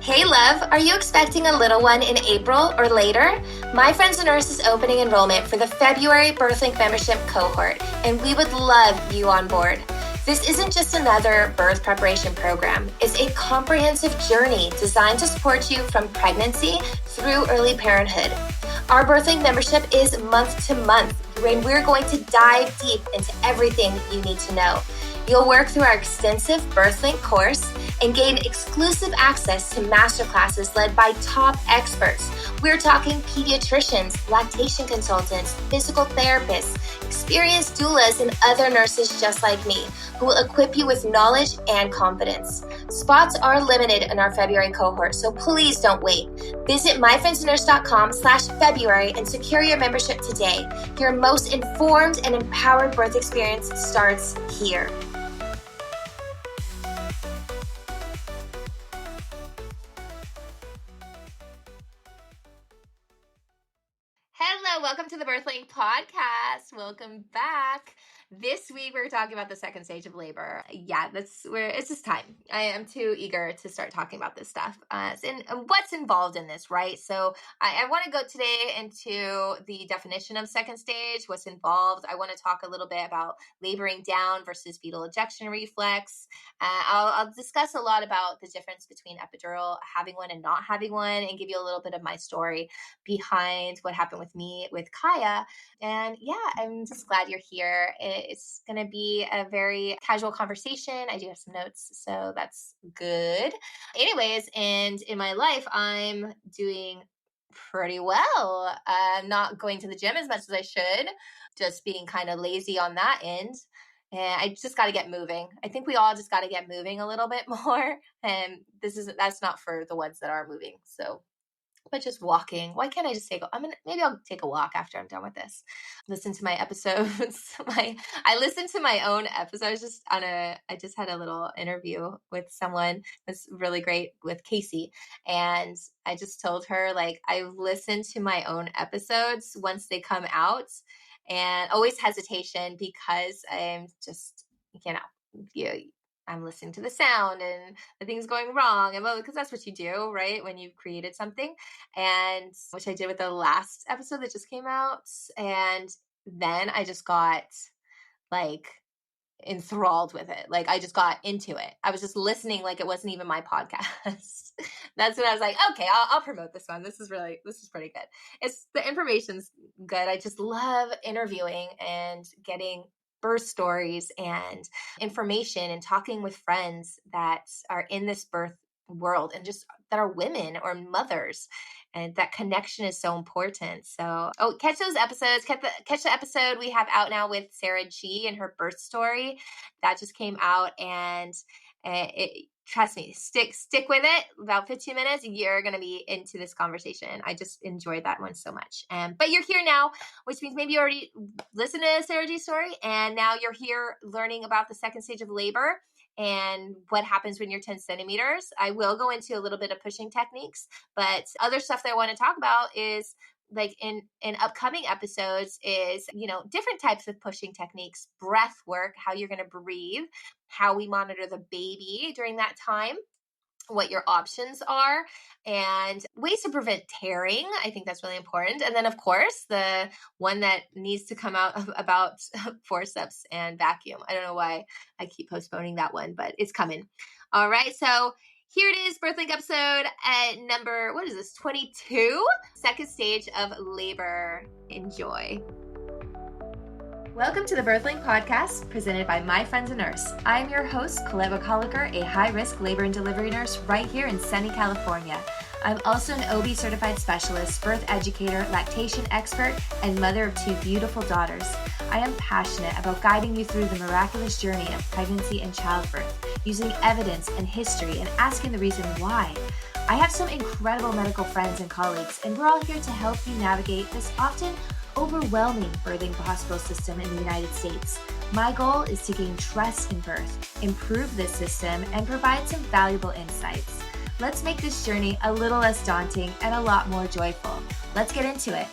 Hey love, are you expecting a little one in April or later? My Friends and Nurse is opening enrollment for the February BirthLink membership cohort, and we would love you on board. This isn't just another birth preparation program. It's a comprehensive journey designed to support you from pregnancy through early parenthood. Our BirthLink membership is month to month, and we're going to dive deep into everything you need to know. You'll work through our extensive BirthLink course and gain exclusive access to masterclasses led by top experts. We're talking pediatricians, lactation consultants, physical therapists, experienced doulas, and other nurses just like me who will equip you with knowledge and confidence. Spots are limited in our February cohort, so please don't wait. Visit myfriendsnurse.com/February and secure your membership today. Your most informed and empowered birth experience starts here. Hello, welcome to the BirthLink podcast. Welcome back. This week we're talking about the second stage of labor. Yeah, that's where it's just time. I am too eager to start talking about this stuff and what's involved in this, right? So I want to go today into the definition of second stage, what's involved. I want to talk a little bit about laboring down versus fetal ejection reflex. I'll discuss a lot about the difference between epidural, having one and not having one, and give you a little bit of my story behind what happened with me with Kaya. And yeah, I'm just glad you're here. It's going to be a very casual conversation. I do have some notes, so that's good. Anyways, and in my life, I'm doing pretty well. I'm not going to the gym as much as I should, just being kind of lazy on that end. And I just got to get moving. I think we all just got to get moving a little bit more. And that's not for the ones that are moving. So but just walking. Why can't I just maybe I'll take a walk after I'm done with this. Listen to my episodes. I listened to my own episodes. I just had a little interview with someone that's really great with Casey. And I just told her, like, I listened to my own episodes once they come out and always hesitation because I'm just, I'm listening to the sound and the thing's going wrong. And because that's what you do, right? When you've created something, and which I did with the last episode that just came out. And then I just got like enthralled with it. Like I just got into it. I was just listening like it wasn't even my podcast. That's when I was like, okay, I'll promote this one. This is pretty good. The information's good. I just love interviewing and getting birth stories and information and talking with friends that are in this birth world and just that are women or mothers, and that connection is so important. So catch those episodes, catch the episode we have out now with Sarah G and her birth story that just came out. And trust me, stick with it. About 15 minutes, you're going to be into this conversation. I just enjoyed that one so much. But you're here now, which means maybe you already listened to Sarah G's story, and now you're here learning about the second stage of labor and what happens when you're 10 centimeters. I will go into a little bit of pushing techniques, but other stuff that I want to talk about is like in upcoming episodes is, different types of pushing techniques, breath work, how you're going to breathe, how we monitor the baby during that time, what your options are, and ways to prevent tearing. I think that's really important. And then, of course, the one that needs to come out about forceps and vacuum. I don't know why I keep postponing that one, but it's coming. All right. So here it is, BirthLink episode at number, 22? Second stage of labor. Enjoy. Welcome to the BirthLink podcast, presented by My Friends and Nurse. I'm your host, Colette McCollicker, a high-risk labor and delivery nurse right here in sunny California. I'm also an OB certified specialist, birth educator, lactation expert, and mother of 2 beautiful daughters. I am passionate about guiding you through the miraculous journey of pregnancy and childbirth, using evidence and history and asking the reason why. I have some incredible medical friends and colleagues, and we're all here to help you navigate this often overwhelming birthing hospital system in the United States. My goal is to gain trust in birth, improve this system, and provide some valuable insights. Let's make this journey a little less daunting and a lot more joyful. Let's get into it.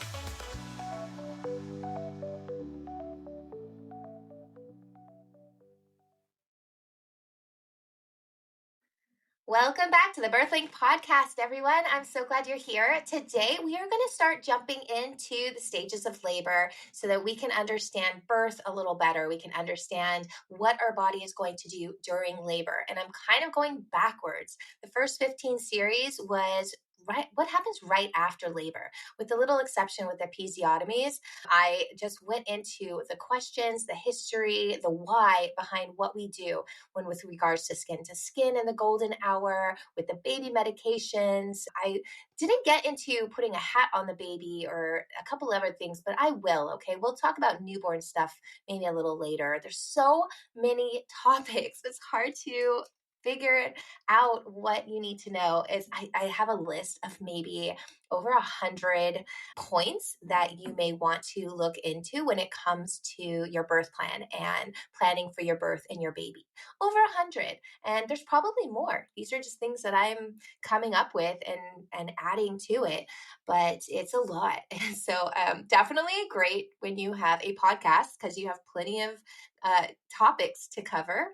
Welcome back to the Birthling Podcast, everyone. I'm so glad you're here. Today, we are going to start jumping into the stages of labor so that we can understand birth a little better. We can understand what our body is going to do during labor. And I'm kind of going backwards. The first 15 series was what happens right after labor, with the little exception with episiotomies. I just went into the questions, the history, the why behind what we do when with regards to skin in the golden hour, with the baby medications. I didn't get into putting a hat on the baby or a couple other things, but I will, okay? We'll talk about newborn stuff maybe a little later. There's so many topics. It's hard to figure out what you need to know. I have a list of maybe over 100 points that you may want to look into when it comes to your birth plan and planning for your birth and your baby. Over 100, and there's probably more. These are just things that I'm coming up with and adding to it, but it's a lot. And so definitely great when you have a podcast because you have plenty of topics to cover,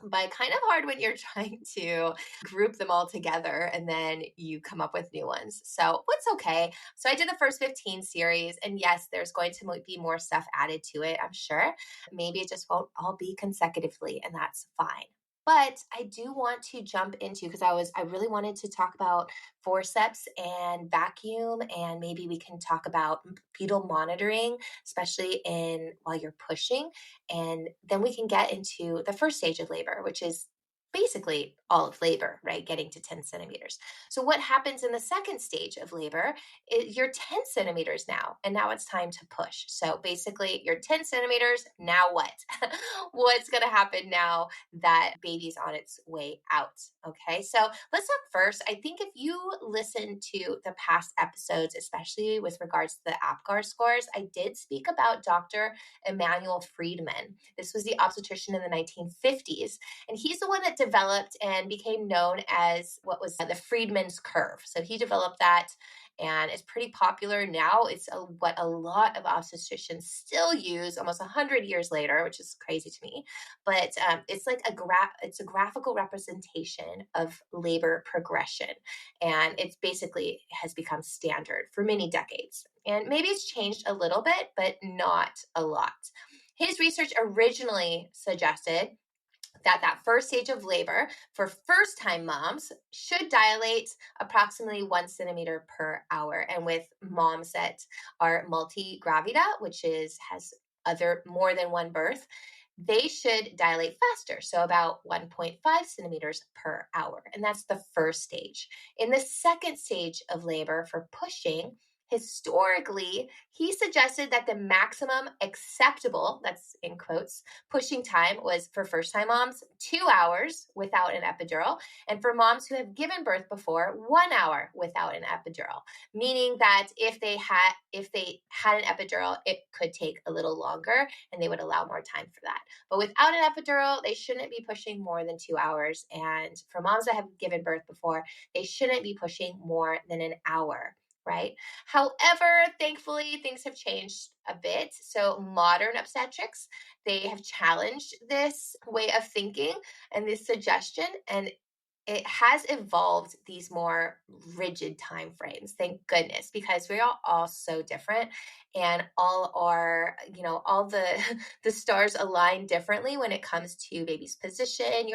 but kind of hard when you're trying to group them all together and then you come up with new ones. So what's okay. So I did the first 15 series, and yes, there's going to be more stuff added to it, I'm sure. Maybe it just won't all be consecutively, and that's fine. But I do want to jump into, because I really wanted to talk about forceps and vacuum, and maybe we can talk about fetal monitoring, especially while you're pushing. And then we can get into the first stage of labor, which is basically all of labor, right? Getting to 10 centimeters. So what happens in the second stage of labor is you're 10 centimeters now, and now it's time to push. So basically you're 10 centimeters, now what? What's going to happen now that baby's on its way out? Okay, so let's talk first. I think if you listen to the past episodes, especially with regards to the APGAR scores, I did speak about Dr. Emanuel Friedman. This was the obstetrician in the 1950s, and he's the one that developed and became known as what was the Friedman's curve. So he developed that, and it's pretty popular now. It's what a lot of obstetricians still use almost 100 years later, which is crazy to me. But it's like it's a graphical representation of labor progression, and it's basically has become standard for many decades. And maybe it's changed a little bit, but not a lot. His research originally suggested that first stage of labor for first-time moms should dilate approximately 1 centimeter per hour. And with moms that are multi-gravida, which has more than one birth, they should dilate faster, so about 1.5 centimeters per hour. And that's the first stage. In the second stage of labor for pushing, historically, he suggested that the maximum acceptable, that's in quotes, pushing time was for first-time moms, 2 hours without an epidural, and for moms who have given birth before, 1 hour without an epidural, meaning that if they had an epidural, it could take a little longer and they would allow more time for that. But without an epidural, they shouldn't be pushing more than 2 hours. And for moms that have given birth before, they shouldn't be pushing more than an hour, right? However, thankfully, things have changed a bit. So modern obstetrics, they have challenged this way of thinking and this suggestion, and it has evolved these more rigid time frames, thank goodness, because we are all so different, and all the stars align differently when it comes to baby's position,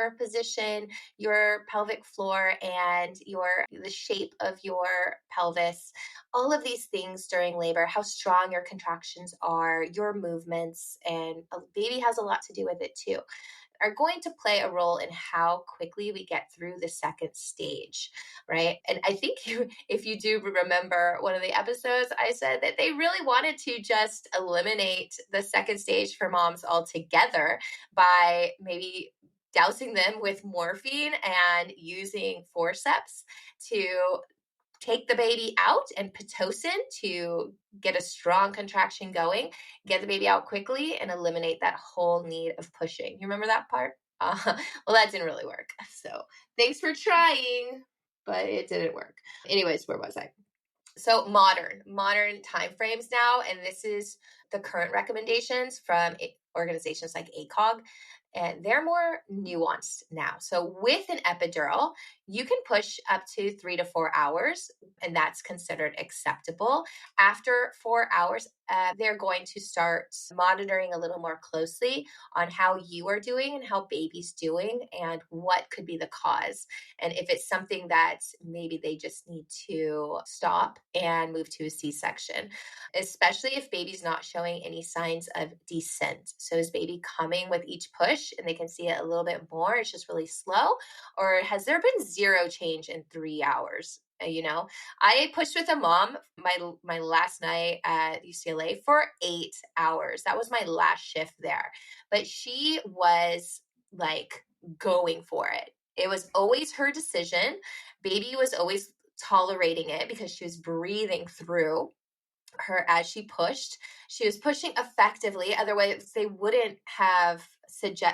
your pelvic floor, and the shape of your pelvis. All of these things during labor, how strong your contractions are, your movements, and a baby has a lot to do with it too, are going to play a role in how quickly we get through the second stage, right? And I think if you do remember one of the episodes, I said that they really wanted to just eliminate the second stage for moms altogether by maybe dousing them with morphine and using forceps to take the baby out, and Pitocin to get a strong contraction going, get the baby out quickly, and eliminate that whole need of pushing. You remember that part? Well, that didn't really work. So thanks for trying, but it didn't work. Anyways, where was I? So modern timeframes now, and this is the current recommendations from organizations like ACOG. and they're more nuanced now. So with an epidural, you can push up to 3 to 4 hours, and that's considered acceptable. After 4 hours, they're going to start monitoring a little more closely on how you are doing and how baby's doing and what could be the cause. And if it's something that maybe they just need to stop and move to a C-section, especially if baby's not showing any signs of descent. So is baby coming with each push and they can see it a little bit more? It's just really slow. Or has there been zero change in 3 hours? I pushed with a mom my last night at UCLA for 8 hours. That was my last shift there. But she was like going for it. It was always her decision. Baby was always tolerating it because she was breathing through her as she pushed. She was pushing effectively. Otherwise, they wouldn't have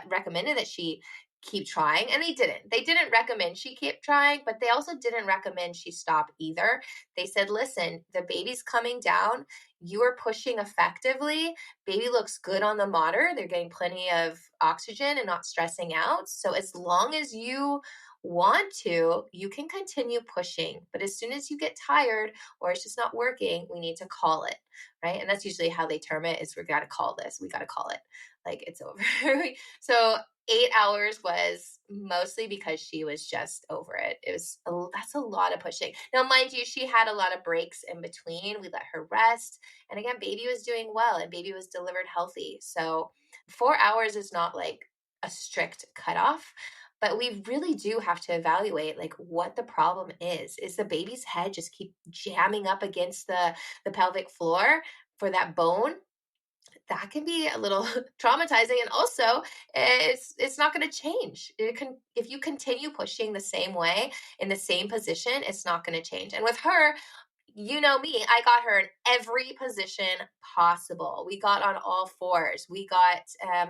recommended that she keep trying, and they didn't. They didn't recommend she keep trying, but they also didn't recommend she stop either. They said, listen, the baby's coming down. You are pushing effectively. Baby looks good on the monitor. They're getting plenty of oxygen and not stressing out. So as long as you want to, you can continue pushing. But as soon as you get tired or it's just not working, we need to call it, right? And that's usually how they term it, is we got to call this. We got to call it. Like, it's over. So 8 hours was mostly because she was just over it. That's a lot of pushing. Now, mind you, she had a lot of breaks in between. We let her rest. And again, baby was doing well and baby was delivered healthy. So 4 hours is not like a strict cutoff, but we really do have to evaluate like what the problem is. Is the baby's head just keep jamming up against the pelvic floor for that bone? That can be a little traumatizing, and also it's not going to change. If you continue pushing the same way in the same position, it's not going to change. And with her, you know me, I got her in every position possible. We got on all fours. We got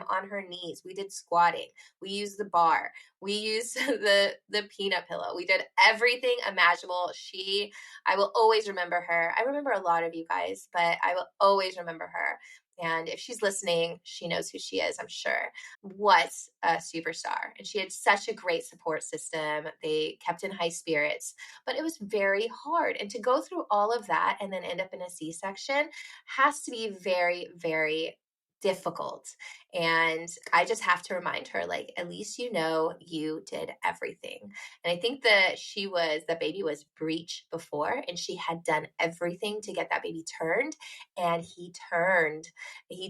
on her knees. We did squatting. We used the bar. We used the peanut pillow. We did everything imaginable. I will always remember her. I remember a lot of you guys, but I will always remember her. And if she's listening, she knows who she is, I'm sure. What a superstar. And she had such a great support system. They kept in high spirits, but it was very hard. And to go through all of that and then end up in a C-section has to be very, very difficult. And I just have to remind her, like, at least you know you did everything. And I think that the baby was breech before, and she had done everything to get that baby turned. And he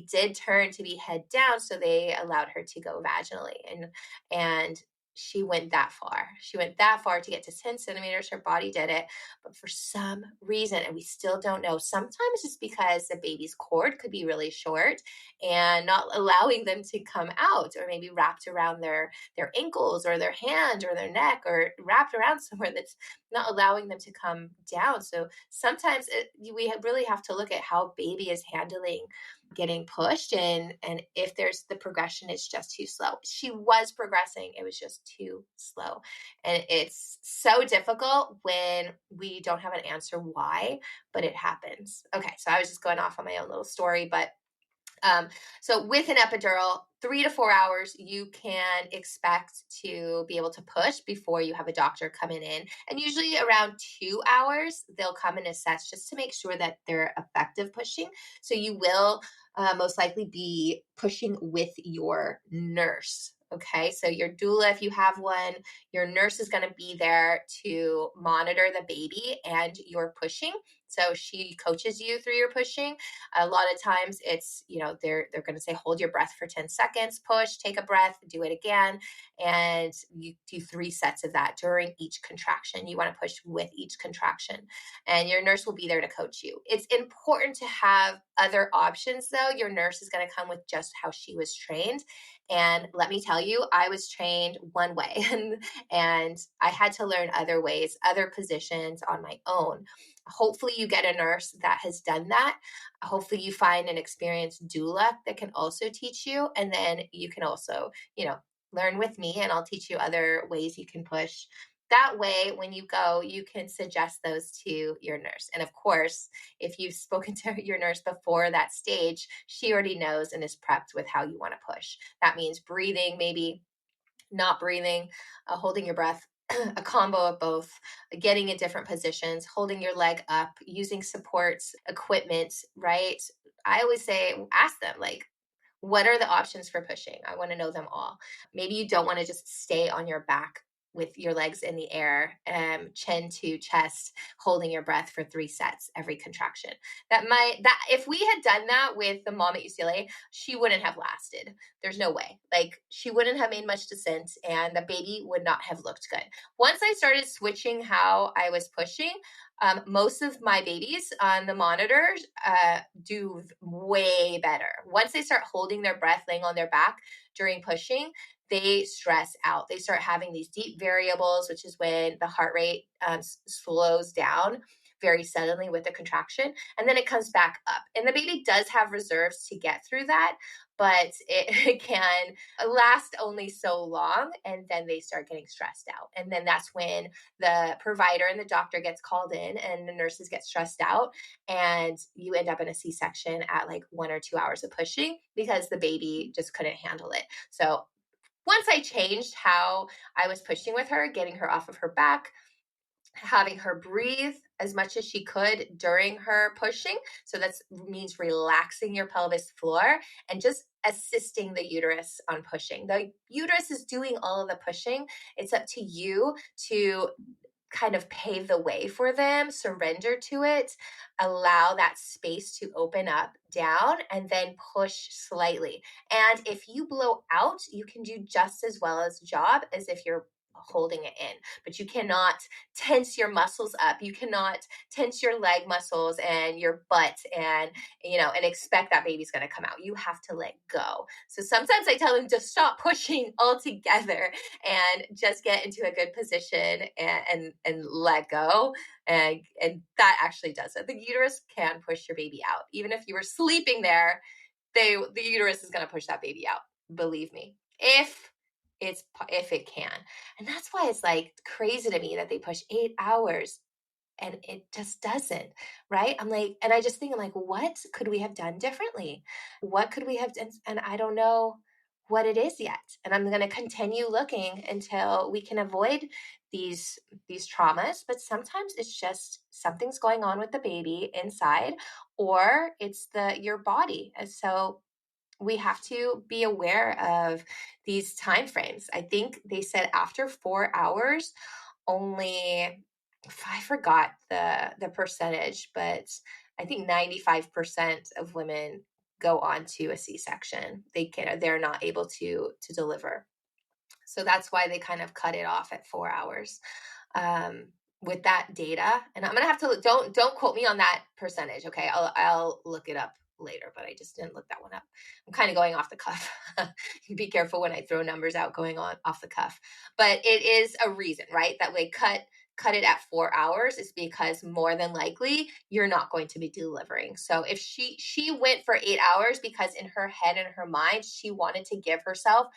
did turn to be head down, so they allowed her to go vaginally. And she went that far. She went that far to get to 10 centimeters. Her body did it. But for some reason, and we still don't know, sometimes it's because the baby's cord could be really short and not allowing them to come out, or maybe wrapped around their ankles or their hand or their neck, or wrapped around somewhere that's not allowing them to come down. So sometimes we really have to look at how baby is handling getting pushed, and if there's the progression is just too slow. She was progressing, it was just too slow. And it's so difficult when we don't have an answer why, but it happens. Okay, so I was just going off on my own little story, but so with an epidural, 3 to 4 hours, you can expect to be able to push before you have a doctor coming in. And usually around 2 hours, they'll come and assess just to make sure that they're effective pushing. So you will most likely be pushing with your nurse. Okay, so your doula, if you have one, your nurse is going to be there to monitor the baby and your pushing. So she coaches you through your pushing. A lot of times it's, they're going to say, hold your breath for 10 seconds, push, take a breath, do it again. And you do 3 sets of that during each contraction. You want to push with each contraction, and your nurse will be there to coach you. It's important to have other options though. Your nurse is going to come with just how she was trained. And let me tell you, I was trained one way and I had to learn other ways, other positions on my own. Hopefully you get a nurse that has done that. Hopefully you find an experienced doula that can also teach you. And then you can also, learn with me, and I'll teach you other ways you can push. That way, when you go, you can suggest those to your nurse. And of course, if you've spoken to your nurse before that stage, she already knows and is prepped with how you want to push. That means breathing, maybe not breathing, holding your breath, a combo of both, getting in different positions, holding your leg up, using supports, equipment, right? I always say, ask them, like, what are the options for pushing? I want to know them all. Maybe you don't want to just stay on your back with your legs in the air, chin to chest, holding your breath for 3 sets every contraction. That if we had done that with the mom at UCLA, she wouldn't have lasted. There's no way. Like, she wouldn't have made much descent and the baby would not have looked good. Once I started switching how I was pushing, most of my babies on the monitors do way better. Once they start holding their breath, laying on their back during pushing, they stress out. They start having these deep variables, which is when the heart rate slows down very suddenly with the contraction, and then it comes back up. And the baby does have reserves to get through that, but it can last only so long, and then they start getting stressed out. And then that's when the provider and the doctor gets called in and the nurses get stressed out, and you end up in a C-section at like 1 or 2 hours of pushing because the baby just couldn't handle it. So once I changed how I was pushing with her, getting her off of her back, having her breathe as much as she could during her pushing. So that means relaxing your pelvis floor and just assisting the uterus on pushing. The uterus is doing all of the pushing. It's up to you to kind of pave the way for them, surrender to it, allow that space to open up down, and then push slightly. And if you blow out, you can do just as well as job as if you're holding it in, but you cannot tense your muscles up. You cannot tense your leg muscles and your butt and expect that baby's going to come out. You have to let go. So sometimes I tell them to stop pushing altogether and just get into a good position and let go. And that actually does it. The uterus can push your baby out. Even if you were sleeping there, the uterus is going to push that baby out. Believe me, if it can. And that's why it's like crazy to me that they push 8 hours and it just doesn't, right? I'm like, and I just think, I'm like, what could we have done differently? What could we have done? And I don't know what it is yet. And I'm going to continue looking until we can avoid these traumas. But sometimes it's just something's going on with the baby inside, or it's your body. And so we have to be aware of these time frames. I think they said after 4 hours, only, I forgot the percentage, but I think 95% of women go on to a C-section. They're not able to deliver. So that's why they kind of cut it off at 4 hours. With that data, and I'm gonna have to don't quote me on that percentage. Okay, I'll look it up later, but I just didn't look that one up. I'm kind of going off the cuff. Be careful when I throw numbers out going on off the cuff. But it is a reason, right? That way cut it at 4 hours is because more than likely you're not going to be delivering. So if she went for 8 hours because in her head and her mind, she wanted to give herself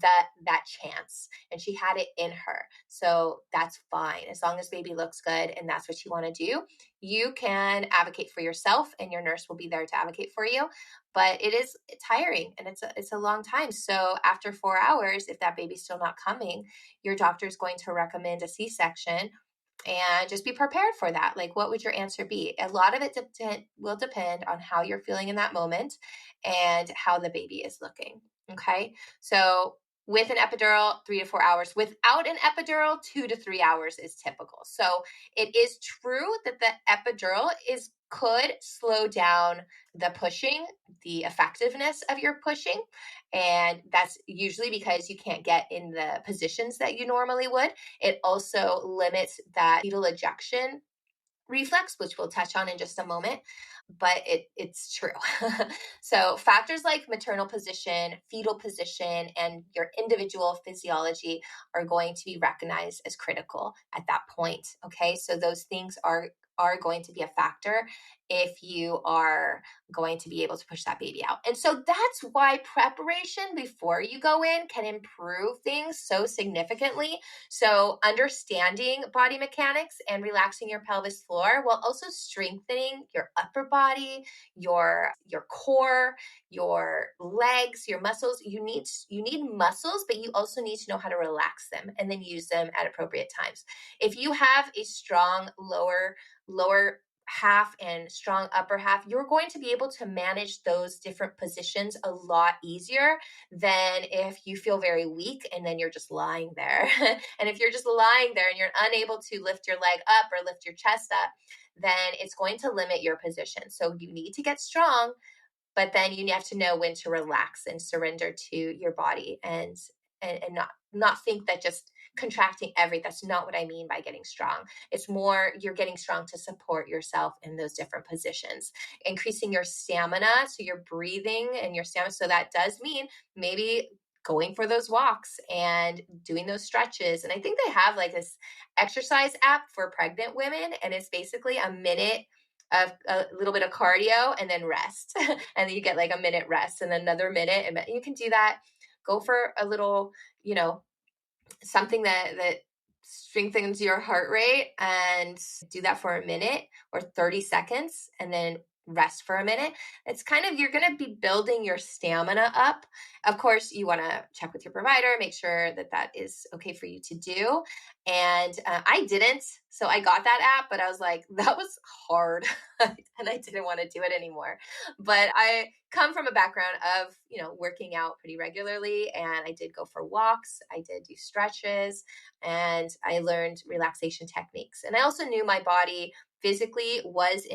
that chance and she had it in her. So that's fine. As long as baby looks good and that's what you want to do, you can advocate for yourself and your nurse will be there to advocate for you. But it's tiring and it's a long time. So after 4 hours, if that baby's still not coming, your doctor is going to recommend a C-section. And just be prepared for that. Like, what would your answer be? A lot of it will depend on how you're feeling in that moment and how the baby is looking. Okay. So with an epidural, 3 to 4 hours. Without an epidural, 2 to 3 hours is typical. So it is true that the epidural could slow down the pushing, the effectiveness of your pushing. And that's usually because you can't get in the positions that you normally would. It also limits that fetal ejection reflex, which we'll touch on in just a moment, but it's true. So factors like maternal position, fetal position, and your individual physiology are going to be recognized as critical at that point. Okay, so those things are going to be a factor if you are going to be able to push that baby out. And so that's why preparation before you go in can improve things so significantly. So understanding body mechanics and relaxing your pelvis floor while also strengthening your upper body, your core, your legs, your muscles. You need muscles, but you also need to know how to relax them and then use them at appropriate times. If you have a strong lower half and strong upper half, you're going to be able to manage those different positions a lot easier than if you feel very weak and then you're just lying there. And if you're just lying there and you're unable to lift your leg up or lift your chest up, then it's going to limit your position. So you need to get strong, but then you have to know when to relax and surrender to your body and not think that just contracting that's not what I mean by getting strong. It's more you're getting strong to support yourself in those different positions, increasing your stamina, so your breathing and your stamina. So that does mean maybe going for those walks and doing those stretches. And I think they have like this exercise app for pregnant women, and it's basically a minute of a little bit of cardio and then rest. And then you get like a minute rest and then another minute. And you can do that. Go for a little, something that strengthens your heart rate, and do that for a minute or 30 seconds and then rest for a minute. It's kind of, you're going to be building your stamina up. Of course, you want to check with your provider, make sure that is okay for you to do. And I didn't. So I got that app, but I was like, that was hard. And I didn't want to do it anymore. But I come from a background of, working out pretty regularly. And I did go for walks. I did do stretches, and I learned relaxation techniques. And I also knew my body physically was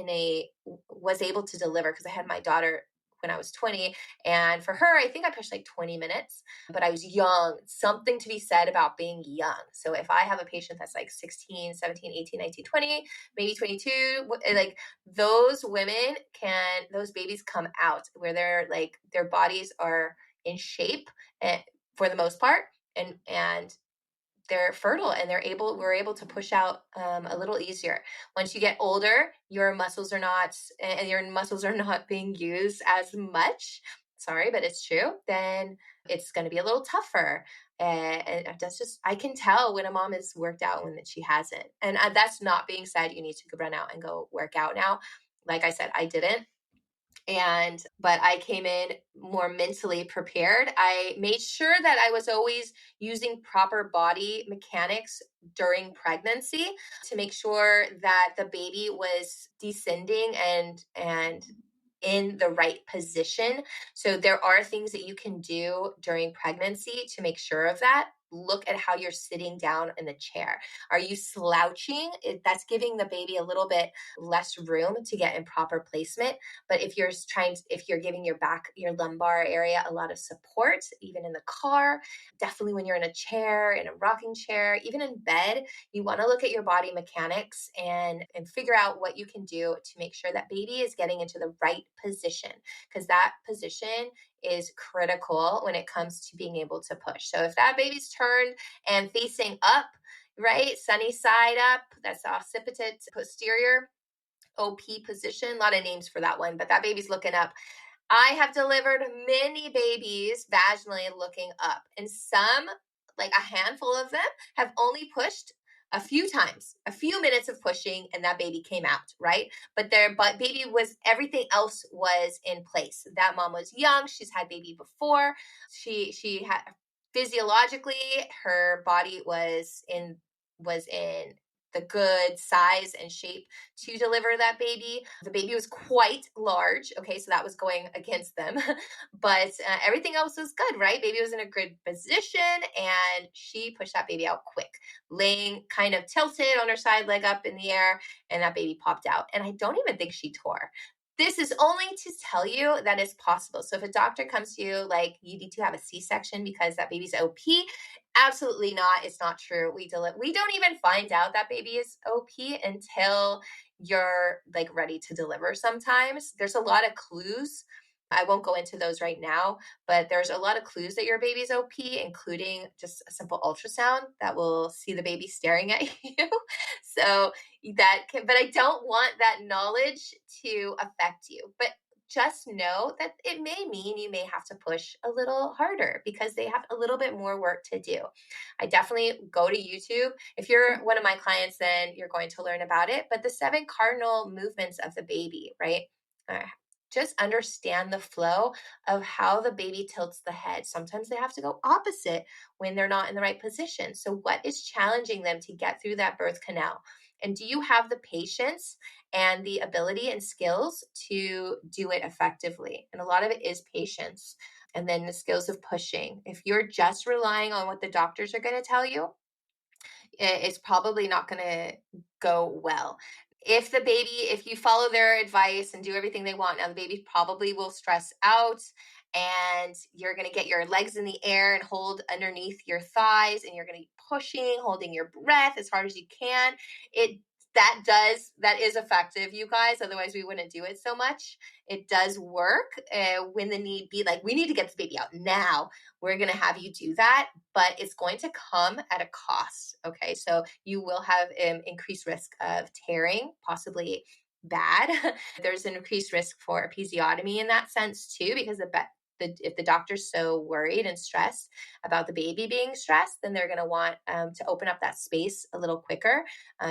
able to deliver, because I had my daughter when I was 20. And for her, I think I pushed like 20 minutes, but I was young. Something to be said about being young. So if I have a patient that's like 16, 17, 18, 19, 20, maybe 22, like those babies come out where they're like, their bodies are in shape for the most part. And they're fertile, and we're able to push out a little easier. Once you get older, your muscles are not being used as much. Sorry, but it's true. Then it's going to be a little tougher. And that's just, I can tell when a mom is worked out when she hasn't. And that's not being said you need to run out and go work out now. Like I said, I didn't. But I came in more mentally prepared. I made sure that I was always using proper body mechanics during pregnancy to make sure that the baby was descending and in the right position. So there are things that you can do during pregnancy to make sure of that. Look at how you're sitting down in the chair. Are you slouching? That's giving the baby a little bit less room to get in proper placement. But if you're giving your lumbar area a lot of support, even in the car, definitely when you're in a chair, in a rocking chair, even in bed, you want to look at your body mechanics and figure out what you can do to make sure that baby is getting into the right position, because that position is critical when it comes to being able to push. So if that baby's turned and facing up, right, sunny side up, that's occipital posterior, OP position, a lot of names for that one, but that baby's looking up. I have delivered many babies vaginally looking up, and some, like a handful of them, have only pushed a few times, a few minutes of pushing, and that baby came out, right? But baby everything else was in place. That mom was young. She's had baby before. She had, physiologically, her body was in the good size and shape to deliver that baby. The baby was quite large. Okay, so that was going against them. But everything else was good, right? Baby was in a good position, and she pushed that baby out quick, laying kind of tilted on her side leg up in the air, and that baby popped out. And I don't even think she tore. This is only to tell you that it's possible. So if a doctor comes to you like you need to have a C-section because that baby's OP, absolutely not. It's not true. We don't even find out that baby is OP until you're like ready to deliver. Sometimes there's a lot of clues I won't go into those right now, but there's a lot of clues that your baby's OP, including just a simple ultrasound that will see the baby staring at you. So but I don't want that knowledge to affect you. But just know that it may mean you may have to push a little harder because they have a little bit more work to do. I definitely go to YouTube. If you're one of my clients, then you're going to learn about it. But the 7 cardinal movements of the baby, right? Just understand the flow of how the baby tilts the head. Sometimes they have to go opposite when they're not in the right position. So what is challenging them to get through that birth canal? And do you have the patience and the ability and skills to do it effectively? And a lot of it is patience. And then the skills of pushing. If you're just relying on what the doctors are going to tell you, it's probably not going to go well. If you follow their advice and do everything they want, now the baby probably will stress out, and you're going to get your legs in the air and hold underneath your thighs, and you're going to be pushing, holding your breath as hard as you can. That is effective, you guys. Otherwise, we wouldn't do it so much. It does work when the need be, like, we need to get this baby out now. We're going to have you do that, but it's going to come at a cost. Okay. So you will have increased risk of tearing, possibly bad. There's an increased risk for episiotomy in that sense too, because if the doctor's so worried and stressed about the baby being stressed, then they're going to want to open up that space a little quicker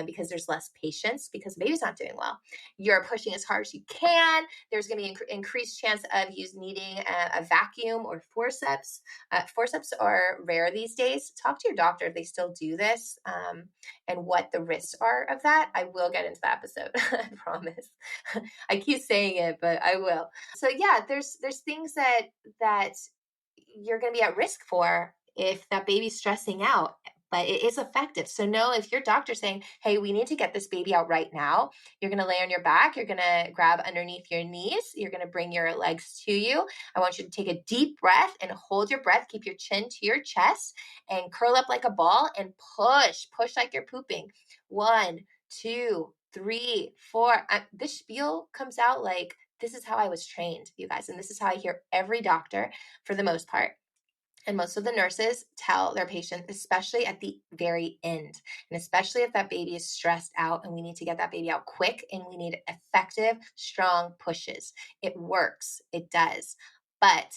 because there's less patience because the baby's not doing well. You're pushing as hard as you can. There's going to be increased chance of you needing a vacuum or forceps. Forceps are rare these days. Talk to your doctor if they still do this and what the risks are of that. I will get into that episode, I promise. I keep saying it, but I will. So yeah, there's things that you're going to be at risk for if that baby's stressing out, but it is effective. So know if your doctor's saying, hey, we need to get this baby out right now, you're going to lay on your back, you're going to grab underneath your knees, you're going to bring your legs to you. I want you to take a deep breath and hold your breath, keep your chin to your chest and curl up like a ball and push like you're pooping. 1, 2, 3, 4. This spiel comes out like, this is how I was trained, you guys. And this is how I hear every doctor for the most part. And most of the nurses tell their patients, especially at the very end, and especially if that baby is stressed out and we need to get that baby out quick and we need effective, strong pushes. It works. It does. But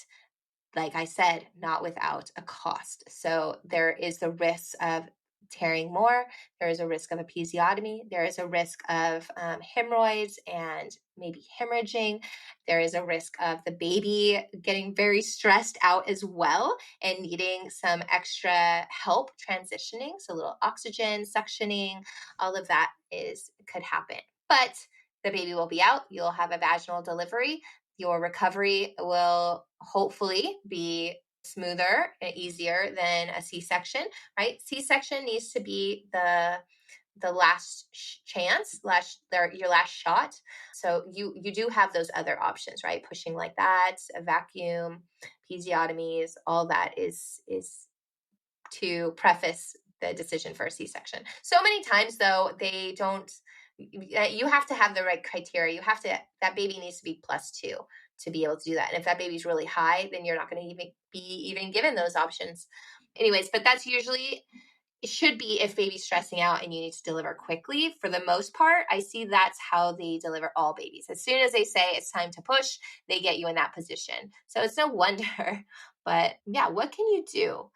like I said, not without a cost. So there is the risk of tearing more. There is a risk of episiotomy. There is a risk of hemorrhoids and maybe hemorrhaging. There is a risk of the baby getting very stressed out as well and needing some extra help transitioning. So a little oxygen, suctioning, all of that could happen. But the baby will be out. You'll have a vaginal delivery. Your recovery will hopefully be smoother and easier than a C-section, right? C-section needs to be the last chance, your last shot. So you do have those other options, right? Pushing like that, a vacuum, episiotomies, all that is to preface the decision for a C-section. So many times though, you have to have the right criteria. That baby needs to be +2 to be able to do that. And if that baby's really high, then you're not going to be even given those options. Anyways, but that's usually, it should be if baby's stressing out and you need to deliver quickly. For the most part, I see that's how they deliver all babies. As soon as they say it's time to push, they get you in that position. So it's no wonder. But yeah, what can you do?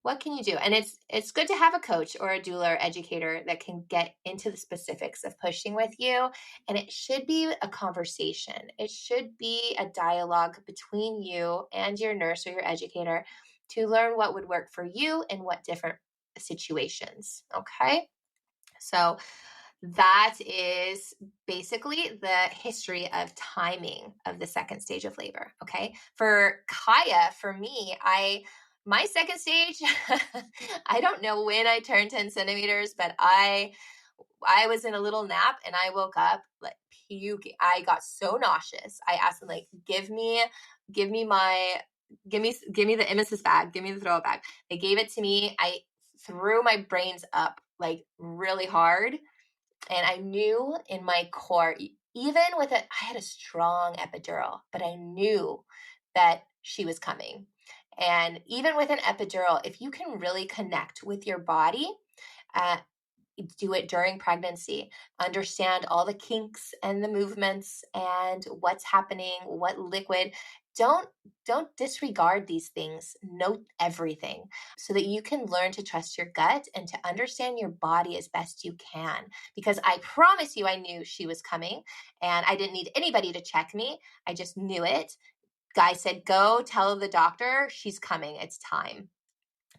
What can you do? And it's good to have a coach or a doula or educator that can get into the specifics of pushing with you. And it should be a conversation. It should be a dialogue between you and your nurse or your educator to learn what would work for you in what different situations. Okay. So that is basically the history of timing of the second stage of labor. Okay. For Kaya, for me, my second stage, I don't know when I turned 10 centimeters, but I was in a little nap and I woke up like puking. I got so nauseous. I asked them, like, give me the emesis bag, give me the throw bag. They gave it to me. I threw my brains up like really hard. And I knew in my core, even with I had a strong epidural, but I knew that she was coming. And even with an epidural, if you can really connect with your body, uh, do it during pregnancy, understand all the kinks and the movements and what's happening, what liquid. Don't disregard these things. Note everything so that you can learn to trust your gut and to understand your body as best you can. Because I promise you, I knew she was coming and I didn't need anybody to check me. I just knew it. Guy said, go tell the doctor she's coming. It's time.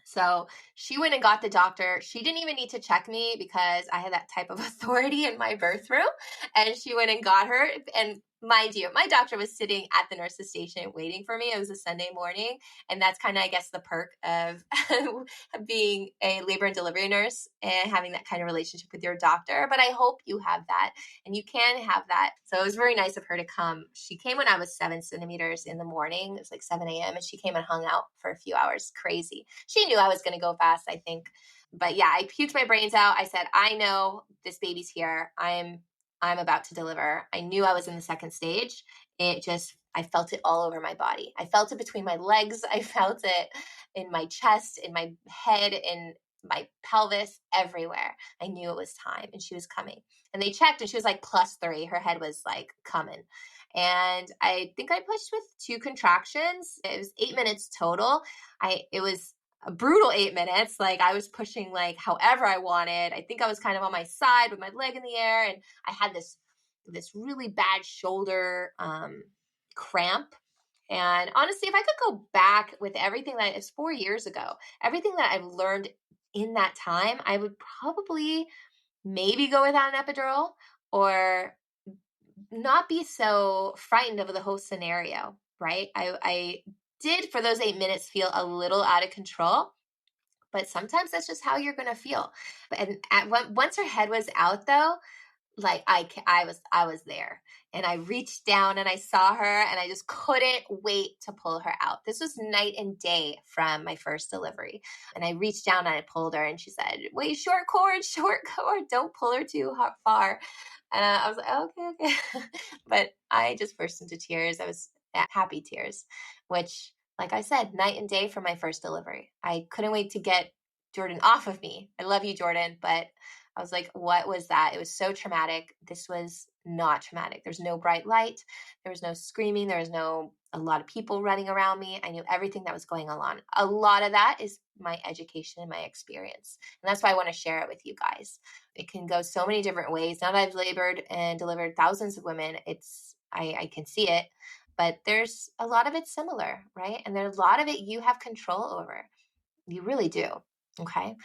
So she went and got the doctor. She didn't even need to check me because I had that type of authority in my birth room. And she went and got her. And mind you, my doctor was sitting at the nurse's station waiting for me. It was a Sunday morning. And that's kind of, I guess, the perk of being a labor and delivery nurse and having that kind of relationship with your doctor. But I hope you have that and you can have that. So it was very nice of her to come. She came when I was 7 centimeters in the morning. It was like 7 a.m. And she came and hung out for a few hours. Crazy. She knew I was going to go fast, I think. But yeah, I puked my brains out. I said, I know this baby's here. I'm about to deliver. I knew I was in the second stage. I felt it all over my body. I felt it between my legs. I felt it in my chest, in my head, in my pelvis, everywhere. I knew it was time and she was coming. And they checked and she was like +3. Her head was like coming. And I think I pushed with 2 contractions. It was 8 minutes total. It was a brutal 8 minutes. Like I was pushing like however I wanted. I think I was kind of on my side with my leg in the air. And I had this really bad shoulder cramp. And honestly, if I could go back with everything that it's 4 years ago, everything that I've learned in that time, I would probably maybe go without an epidural or not be so frightened of the whole scenario, right? I did for those 8 minutes feel a little out of control, but sometimes that's just how you're going to feel. And once her head was out though, like I was there and I reached down and I saw her and I just couldn't wait to pull her out. This was night and day from my first delivery. And I reached down and I pulled her and she said, wait, short cord, don't pull her too far. And I was like, okay. But I just burst into tears. I was happy tears, which, like I said, night and day from my first delivery. I couldn't wait to get Jordan off of me. I love you, Jordan, but I was like, what was that? It was so traumatic. This was not traumatic. There's no bright light. There was no screaming. There was a lot of people running around me. I knew everything that was going on. A lot of that is my education and my experience. And that's why I want to share it with you guys. It can go so many different ways. Now that I've labored and delivered thousands of women, I can see it, but there's a lot of it similar, right? And there's a lot of it you have control over. You really do. Okay.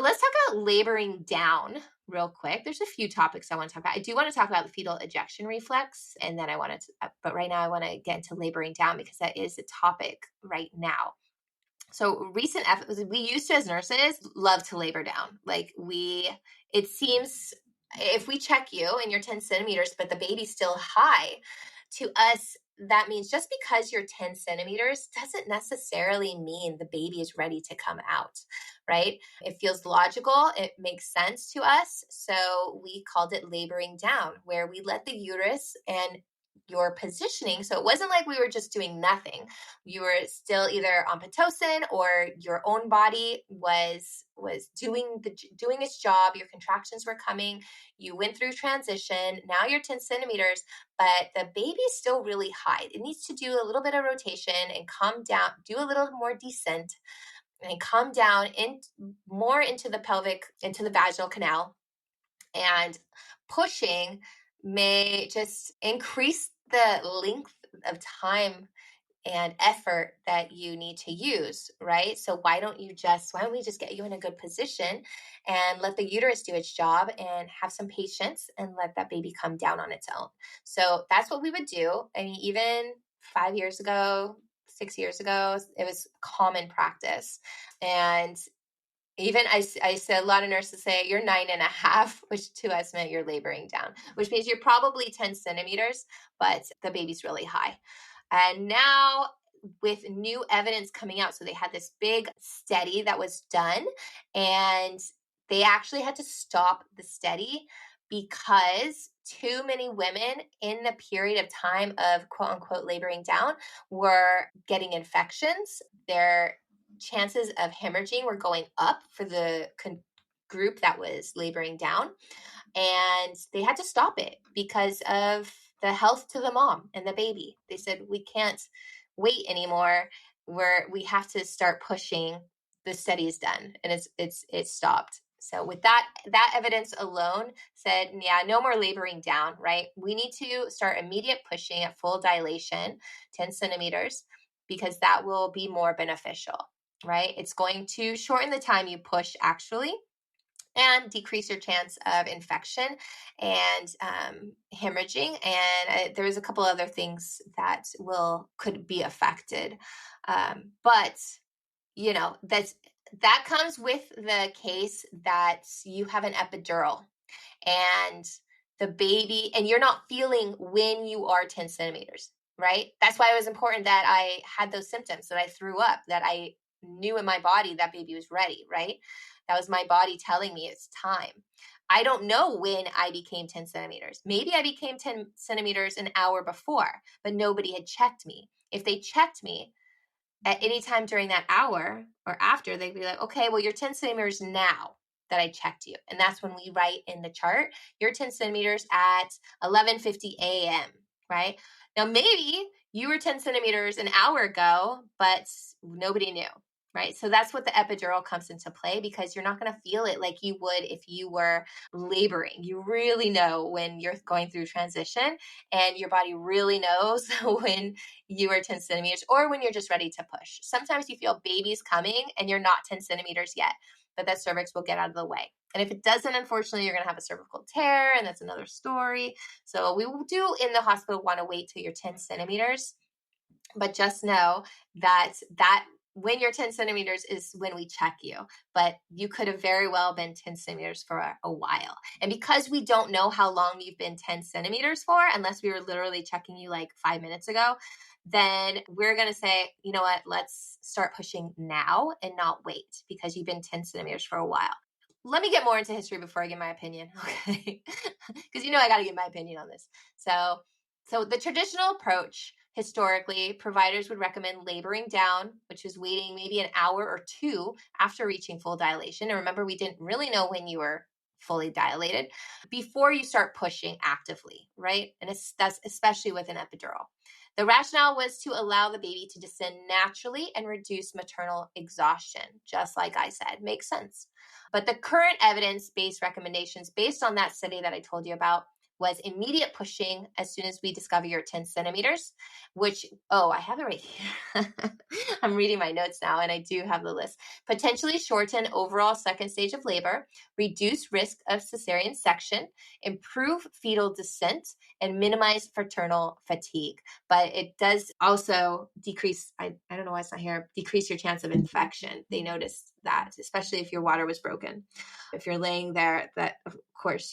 Let's talk about laboring down real quick. There's a few topics I want to talk about. I do want to talk about the fetal ejection reflex, and then but right now I want to get into laboring down because that is a topic right now. So we used to as nurses love to labor down. It seems if we check you and you're 10 centimeters, but the baby's still high, to us, that means just because you're 10 centimeters doesn't necessarily mean the baby is ready to come out, right? It feels logical. It makes sense to us. So we called it laboring down, where we let the uterus and your positioning. So it wasn't like we were just doing nothing. You were still either on Pitocin or your own body was doing its job. Your contractions were coming. You went through transition. Now you're 10 centimeters, but the baby's still really high. It needs to do a little bit of rotation and come down, do a little more descent and come down more into the pelvic, into the vaginal canal. And pushing may just increase the length of time and effort that you need to use, right? So why don't we just get you in a good position and let the uterus do its job and have some patience and let that baby come down on its own. So that's what we would do. I mean, even 5 years ago, 6 years ago, it was common practice. And even I said, a lot of nurses say you're 9.5, which to us meant you're laboring down, which means you're probably 10 centimeters, but the baby's really high. And now with new evidence coming out, so they had this big study that was done and they actually had to stop the study because too many women in the period of time of quote unquote laboring down were getting infections. Their chances of hemorrhaging were going up for the group that was laboring down. And they had to stop it because of the health to the mom and the baby. They said, we can't wait anymore. We have to start pushing. The study is done, and it's stopped. So with that evidence alone said, yeah, no more laboring down, right? We need to start immediate pushing at full dilation, 10 centimeters, because that will be more beneficial, right? It's going to shorten the time you push actually, and decrease your chance of infection and hemorrhaging. And there's a couple other things that could be affected. But you know, that comes with the case that you have an epidural and the baby, and you're not feeling when you are 10 centimeters, right? That's why it was important that I had those symptoms, that I threw up, that I knew in my body that baby was ready, right? That was my body telling me it's time. I don't know when I became 10 centimeters. Maybe I became 10 centimeters an hour before, but nobody had checked me. If they checked me at any time during that hour or after, they'd be like, okay, well, you're 10 centimeters now that I checked you. And that's when we write in the chart, you're 10 centimeters at 11:50 a.m., right? Now, maybe you were 10 centimeters an hour ago, but nobody knew, right? So that's what the epidural comes into play, because you're not going to feel it like you would if you were laboring. You really know when you're going through transition, and your body really knows when you are 10 centimeters or when you're just ready to push. Sometimes you feel babies coming and you're not 10 centimeters yet, but that cervix will get out of the way. And if it doesn't, unfortunately, you're going to have a cervical tear, and that's another story. So we do in the hospital want to wait till you're 10 centimeters, but just know that when you're 10 centimeters is when we check you, but you could have very well been 10 centimeters for a while. And because we don't know how long you've been 10 centimeters for, unless we were literally checking you like 5 minutes ago, then we're going to say, you know what, let's start pushing now and not wait, because you've been 10 centimeters for a while. Let me get more into history before I give my opinion, okay? Because I got to give my opinion on this. So the traditional approach, historically, providers would recommend laboring down, which is waiting maybe an hour or two after reaching full dilation. And remember, we didn't really know when you were fully dilated before you start pushing actively, right? And that's especially with an epidural. The rationale was to allow the baby to descend naturally and reduce maternal exhaustion, just like I said. Makes sense. But the current evidence-based recommendations based on that study that I told you about was immediate pushing as soon as we discover you're 10 centimeters, which, I have it right here. I'm reading my notes now, and I do have the list. Potentially shorten overall second stage of labor, reduce risk of cesarean section, improve fetal descent, and minimize maternal fatigue. But it does also decrease, I don't know why it's not here, decrease your chance of infection. They noticed that, especially if your water was broken. If you're laying there, that of course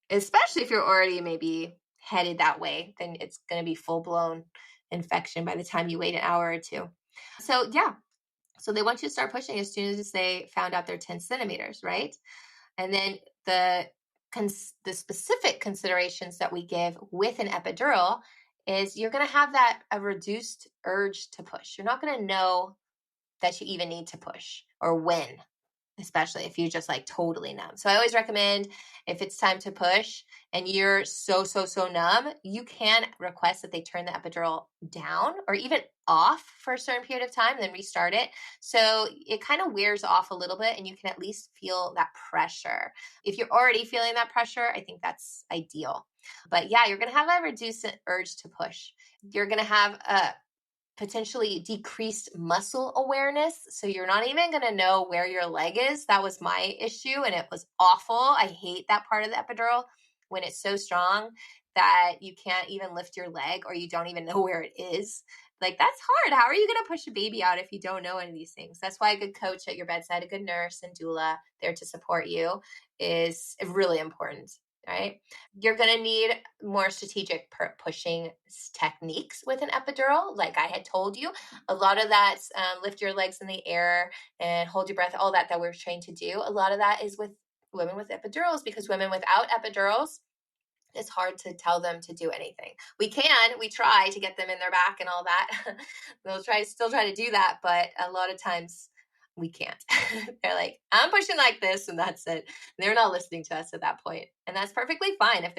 especially if you're already maybe headed that way, then it's going to be full-blown infection by the time you wait an hour or two. So yeah, so they want you to start pushing as soon as they found out they're 10 centimeters, right? And then the specific considerations that we give with an epidural is you're going to have a reduced urge to push. You're not going to know that you even need to push or when, especially if you just like totally numb. So I always recommend, if it's time to push and you're so numb, you can request that they turn the epidural down or even off for a certain period of time and then restart it. So it kind of wears off a little bit and you can at least feel that pressure. If you're already feeling that pressure, I think that's ideal. But yeah, you're going to have a reduced urge to push. You're going to have a potentially decreased muscle awareness. So you're not even going to know where your leg is. That was my issue, and it was awful. I hate that part of the epidural when it's so strong that you can't even lift your leg or you don't even know where it is. Like, that's hard. How are you going to push a baby out if you don't know any of these things? That's why a good coach at your bedside, a good nurse and doula there to support you is really important. Right? You're going to need more strategic pushing techniques with an epidural. Like I had told you, a lot of that's lift your legs in the air and hold your breath, all that we're trained to do. A lot of that is with women with epidurals, because women without epidurals, it's hard to tell them to do anything. We try to get them in their back and all that. They'll still try to do that, but a lot of times we can't. They're like, I'm pushing like this and that's it. They're not listening to us at that point. And that's perfectly fine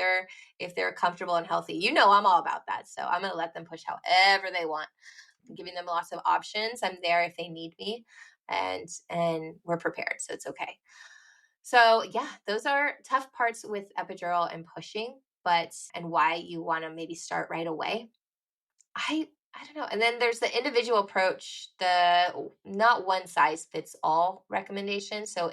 if they're comfortable and healthy. You know, I'm all about that. So I'm going to let them push however they want. I'm giving them lots of options. I'm there if they need me, and we're prepared. So it's okay. So yeah, those are tough parts with epidural and pushing, and why you want to maybe start right away. I don't know. And then there's the individual approach, the not one size fits all recommendation. So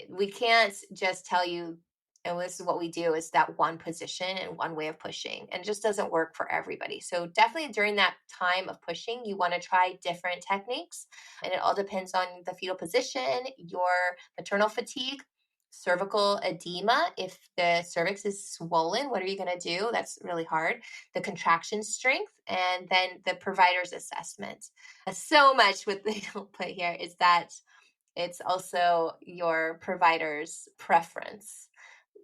we can't just tell you, and this is what we do, is that one position and one way of pushing, and it just doesn't work for everybody. So definitely during that time of pushing, you want to try different techniques, and it all depends on the fetal position, your maternal fatigue, cervical edema. If the cervix is swollen, what are you going to do? That's really hard. The contraction strength, and then the provider's assessment. So much what they don't put here is that it's also your provider's preference.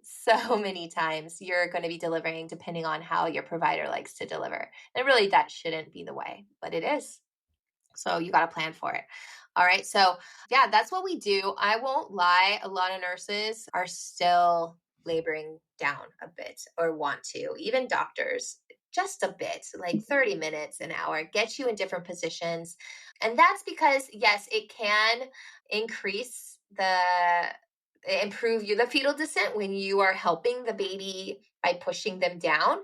So many times you're going to be delivering depending on how your provider likes to deliver. And really, that shouldn't be the way, but it is. So you got to plan for it. All right. So yeah, that's what we do. I won't lie. A lot of nurses are still laboring down a bit, or want to, even doctors, just a bit, like 30 minutes, an hour, get you in different positions. And that's because, yes, it can improve the fetal descent when you are helping the baby by pushing them down.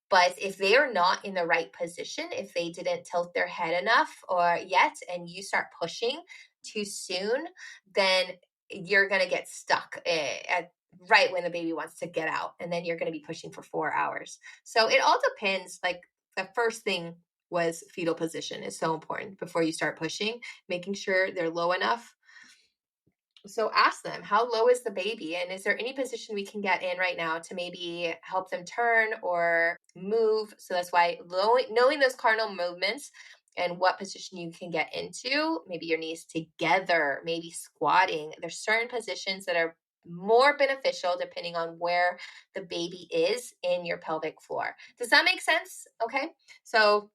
But if they are not in the right position, if they didn't tilt their head enough or yet, and you start pushing too soon, then you're going to get stuck right when the baby wants to get out. And then you're going to be pushing for 4 hours. So it all depends. Like, the first thing was fetal position is so important before you start pushing, making sure they're low enough. So ask them, how low is the baby? And is there any position we can get in right now to maybe help them turn or move? So that's why knowing those cardinal movements and what position you can get into, maybe your knees together, maybe squatting. There's certain positions that are more beneficial depending on where the baby is in your pelvic floor. Does that make sense? Okay. So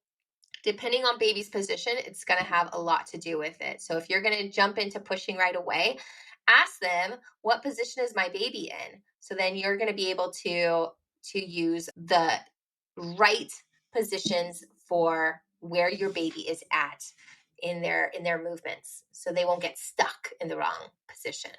depending on baby's position, it's going to have a lot to do with it. So if you're going to jump into pushing right away, ask them, what position is my baby in? So then you're going to be able to use the right positions for where your baby is at in their movements, so they won't get stuck in the wrong position.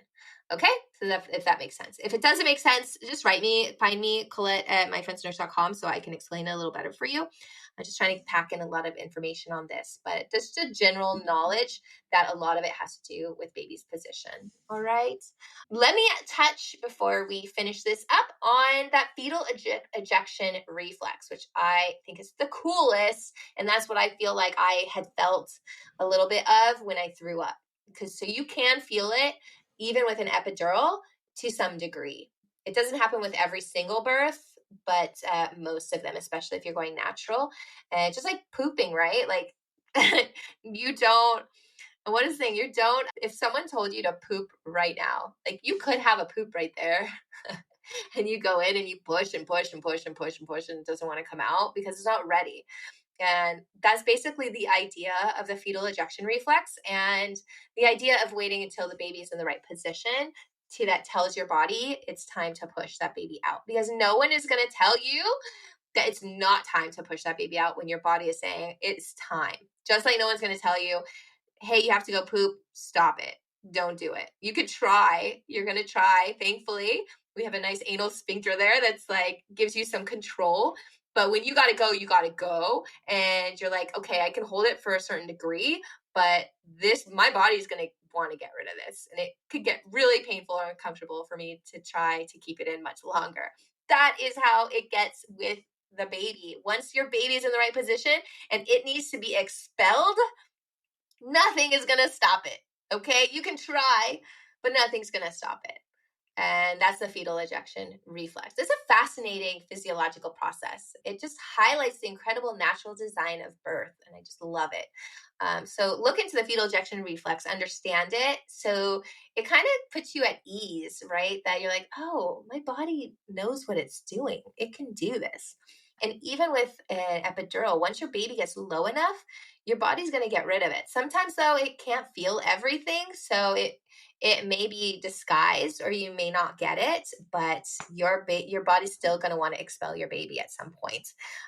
Okay, so if that makes sense. If it doesn't make sense, just find me, Colette at myfriendsnurse.com, so I can explain it a little better for you. I'm just trying to pack in a lot of information on this, but just a general knowledge that a lot of it has to do with baby's position. All right. Let me touch, before we finish this up, on that fetal ejection reflex, which I think is the coolest. And that's what I feel like I had felt a little bit of when I threw up. So you can feel it even with an epidural to some degree. It doesn't happen with every single birth, but most of them, especially if you're going natural. And just like pooping, right? Like what is the thing? If someone told you to poop right now, like, you could have a poop right there and you go in and you push and push and push and push and push, and it doesn't want to come out because it's not ready. And that's basically the idea of the fetal ejection reflex, and the idea of waiting until the baby is in the right position that tells your body it's time to push that baby out, because no one is going to tell you that it's not time to push that baby out when your body is saying it's time. Just like no one's going to tell you, hey, you have to go poop, stop it. Don't do it. You could try. You're going to try. Thankfully, we have a nice anal sphincter there that's like gives you some control. But when you got to go. And you're like, okay, I can hold it for a certain degree, but my body's going to want to get rid of this. And it could get really painful or uncomfortable for me to try to keep it in much longer. That is how it gets with the baby. Once your baby is in the right position and it needs to be expelled, nothing is going to stop it. Okay? You can try, but nothing's going to stop it. And that's the fetal ejection reflex. It's a fascinating physiological process. It just highlights the incredible natural design of birth, and I just love it. So look into the fetal ejection reflex, understand it. So it kind of puts you at ease, right? That you're like, oh, my body knows what it's doing. It can do this. And even with an epidural, once your baby gets low enough, your body's going to get rid of it. Sometimes, though, it can't feel everything. So it may be disguised or you may not get it, but your body's still going to want to expel your baby at some point.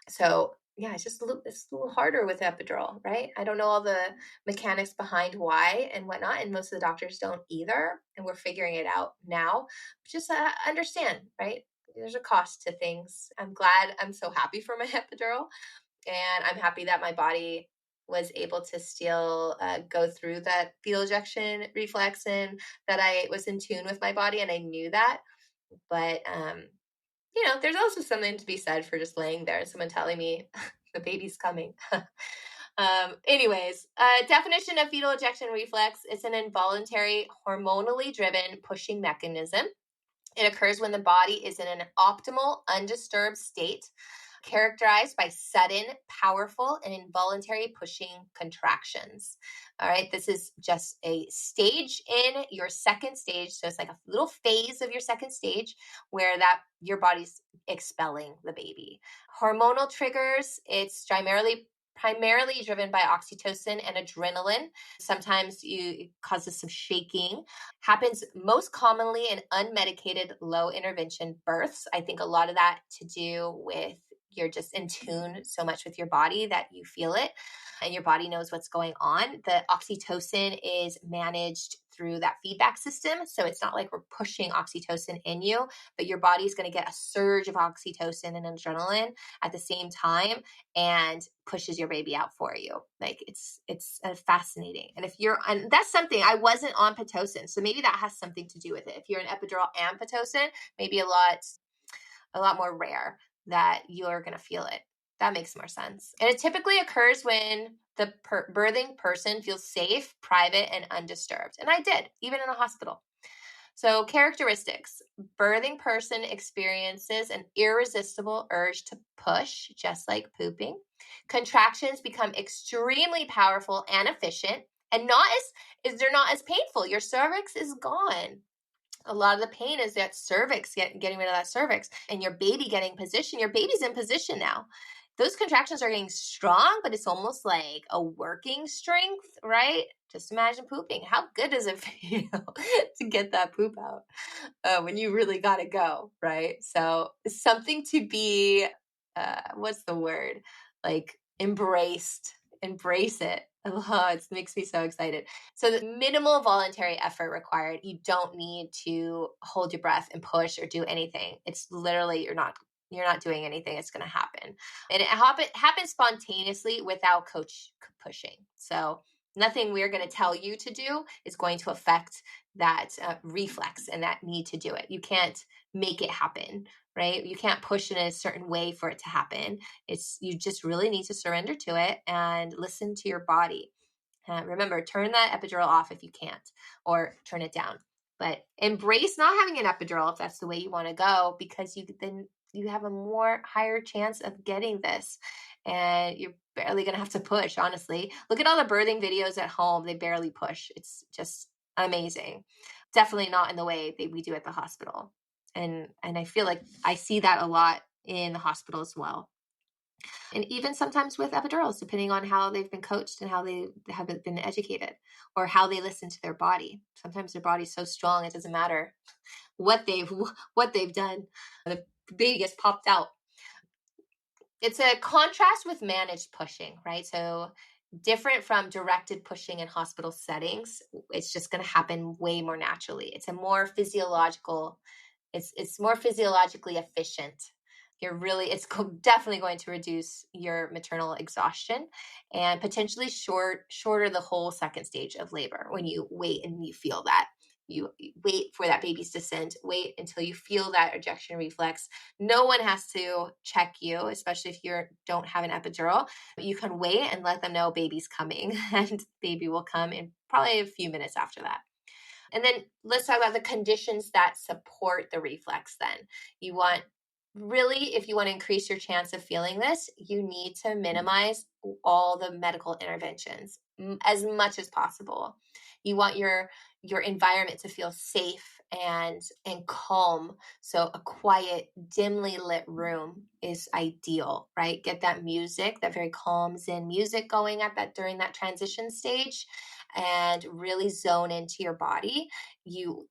So yeah, it's a little harder with epidural, right? I don't know all the mechanics behind why and whatnot, and most of the doctors don't either, and we're figuring it out now. Just understand, right? There's a cost to things. I'm so happy for my epidural, and I'm happy that my body was able to still go through that fetal ejection reflex, and that I was in tune with my body and I knew that. But there's also something to be said for just laying there and someone telling me the baby's coming. Anyways, definition of fetal ejection reflex: it's an involuntary, hormonally driven pushing mechanism. It occurs when the body is in an optimal, undisturbed state, characterized by sudden, powerful, and involuntary pushing contractions. All right, this is just a stage in your second stage. So it's like a little phase of your second stage where your body's expelling the baby. Hormonal triggers: it's primarily driven by oxytocin and adrenaline. Sometimes it causes some shaking. Happens most commonly in unmedicated low intervention births. I think a lot of that to do with you're just in tune so much with your body that you feel it and your body knows what's going on. The oxytocin is managed through that feedback system. So it's not like we're pushing oxytocin in you, but your body's going to get a surge of oxytocin and adrenaline at the same time and pushes your baby out for you. Like it's fascinating. And that's something, I wasn't on Pitocin. So maybe that has something to do with it. If you're an epidural and Pitocin, maybe a lot more rare that you're going to feel it. That makes more sense. And it typically occurs when the birthing person feels safe, private, and undisturbed. And I did, even in a hospital. So characteristics: birthing person experiences an irresistible urge to push, just like pooping. Contractions become extremely powerful and efficient, and they're not as painful. Your cervix is gone. A lot of the pain is that cervix, getting rid of that cervix, and your baby getting position. Your baby's in position now. Those contractions are getting strong, but it's almost like a working strength, right? Just imagine pooping. How good does it feel to get that poop out when you really got to go, right? So something to be, what's the word? Like embraced. Embrace it. Oh, it makes me so excited. So the minimal voluntary effort required. You don't need to hold your breath and push or do anything. It's literally, you're not doing anything. It's going to happen. And it happens spontaneously without coach pushing. So nothing we're going to tell you to do is going to affect that reflex and that need to do it. You can't make it happen, right? You can't push in a certain way for it to happen. You just really need to surrender to it and listen to your body. Remember, turn that epidural off if you can't, or turn it down. But embrace not having an epidural if that's the way you want to go, because you have a higher chance of getting this, and you're barely going to have to push. Honestly, look at all the birthing videos at home. They barely push. It's just amazing. Definitely not in the way that we do at the hospital. And I feel like I see that a lot in the hospital as well. And even sometimes with epidurals, depending on how they've been coached and how they have been educated, or how they listen to their body. Sometimes their body's so strong, it doesn't matter what they've done. The baby gets popped out. It's a contrast with managed pushing, right? So different from directed pushing in hospital settings. It's just going to happen way more naturally. It's more physiologically efficient. It's definitely going to reduce your maternal exhaustion and potentially shorter the whole second stage of labor when you wait and you feel that. You wait for that baby's descent, wait until you feel that ejection reflex. No one has to check you, especially if you don't have an epidural. You can wait and let them know baby's coming, and baby will come in probably a few minutes after that. And then let's talk about the conditions that support the reflex then. You want Really, if you want to increase your chance of feeling this, you need to minimize all the medical interventions as much as possible. You want your environment to feel safe and calm. So a quiet, dimly lit room is ideal, right? Get that music, that very calm zen music going at that during that transition stage, and really zone into your body. You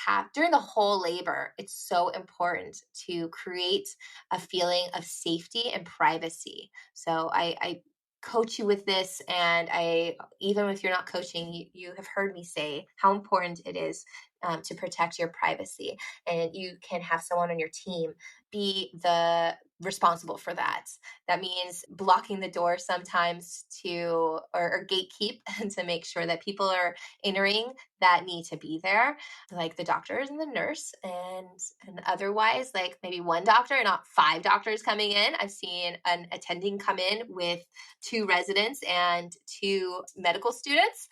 have During the whole labor, it's so important to create a feeling of safety and privacy. So I coach you with this, and even if you're not coaching, you have heard me say how important it is to protect your privacy, and you can have someone on your team be the responsible for that. That means blocking the door sometimes or gatekeep to make sure that people are entering that need to be there, like the doctors and the nurse, and otherwise, like maybe one doctor and not 5 doctors coming in. I've seen an attending come in with 2 residents and 2 medical students.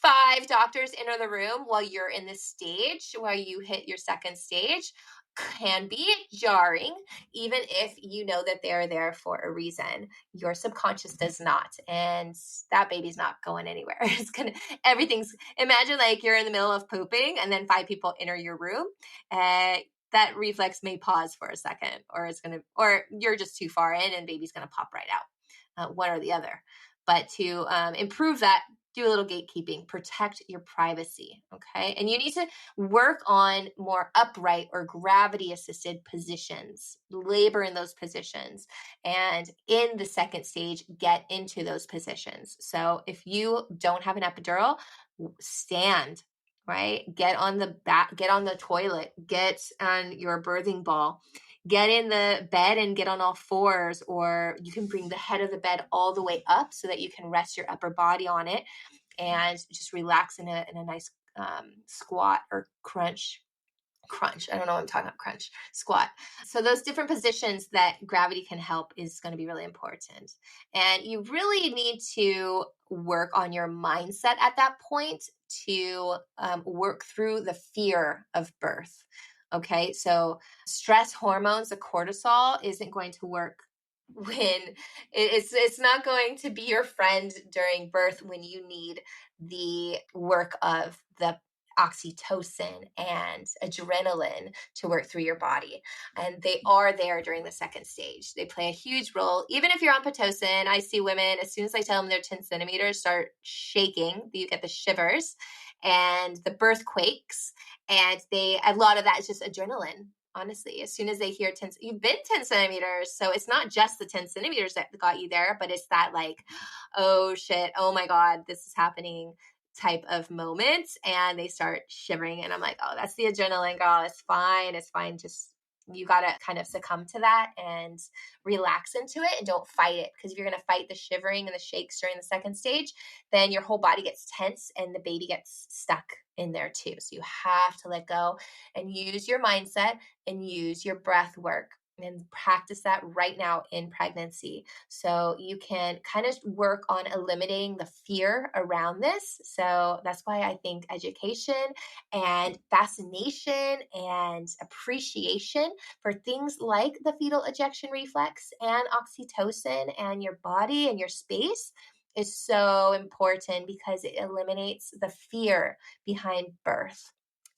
5 doctors enter the room while you're in this stage, while you hit your second stage. Can be jarring, even if you know that they're there for a reason. Your subconscious does not, and that baby's not going anywhere. Imagine like you're in the middle of pooping and then 5 people enter your room. That reflex may pause for a second, or you're just too far in and baby's gonna pop right out, one or the other. But to improve that, do a little gatekeeping, protect your privacy, okay? And you need to work on more upright or gravity assisted positions, labor in those positions. And in the second stage, get into those positions. So if you don't have an epidural, stand, right? Get on the back, get on the toilet, get on your birthing ball, get in the bed and get on all 4s, or you can bring the head of the bed all the way up so that you can rest your upper body on it and just relax in a nice squat or crunch. I don't know what I'm talking about. Crunch, squat. So those different positions that gravity can help is going to be really important. And you really need to work on your mindset at that point to work through the fear of birth. Okay, so stress hormones, the cortisol, isn't going to work when it's not going to be your friend during birth when you need the work of the oxytocin and adrenaline to work through your body. And they are there during the second stage. They play a huge role. Even if you're on Pitocin, I see women, as soon as I tell them they're 10 centimeters, start shaking. You get the shivers and the birth quakes. And a lot of that is just adrenaline. Honestly, as soon as they hear you've been 10 centimeters. So it's not just the 10 centimeters that got you there, but it's that like, oh shit, oh my God, this is happening type of moment. And they start shivering. And I'm like, oh, that's the adrenaline, girl. It's fine. It's fine. Just, you got to kind of succumb to that and relax into it and don't fight it. Because if you're going to fight the shivering and the shakes during the second stage, then your whole body gets tense and the baby gets stuck in there too. So you have to let go and use your mindset and use your breath work and practice that right now in pregnancy. So you can kind of work on eliminating the fear around this. So that's why I think education and fascination and appreciation for things like the fetal ejection reflex and oxytocin and your body and your space is so important because it eliminates the fear behind birth.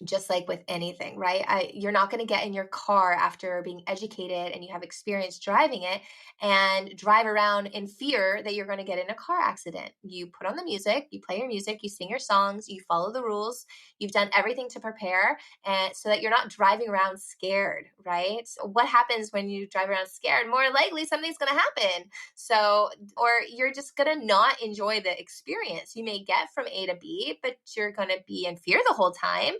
Just like with anything, right? You're not going to get in your car after being educated and you have experience driving it and drive around in fear that you're going to get in a car accident. You put on the music, you play your music, you sing your songs, you follow the rules, you've done everything to prepare, and so that you're not driving around scared, right? So what happens when you drive around scared? More likely something's going to happen. So, or you're just going to not enjoy the experience. You may get from A to B, but you're going to be in fear the whole time.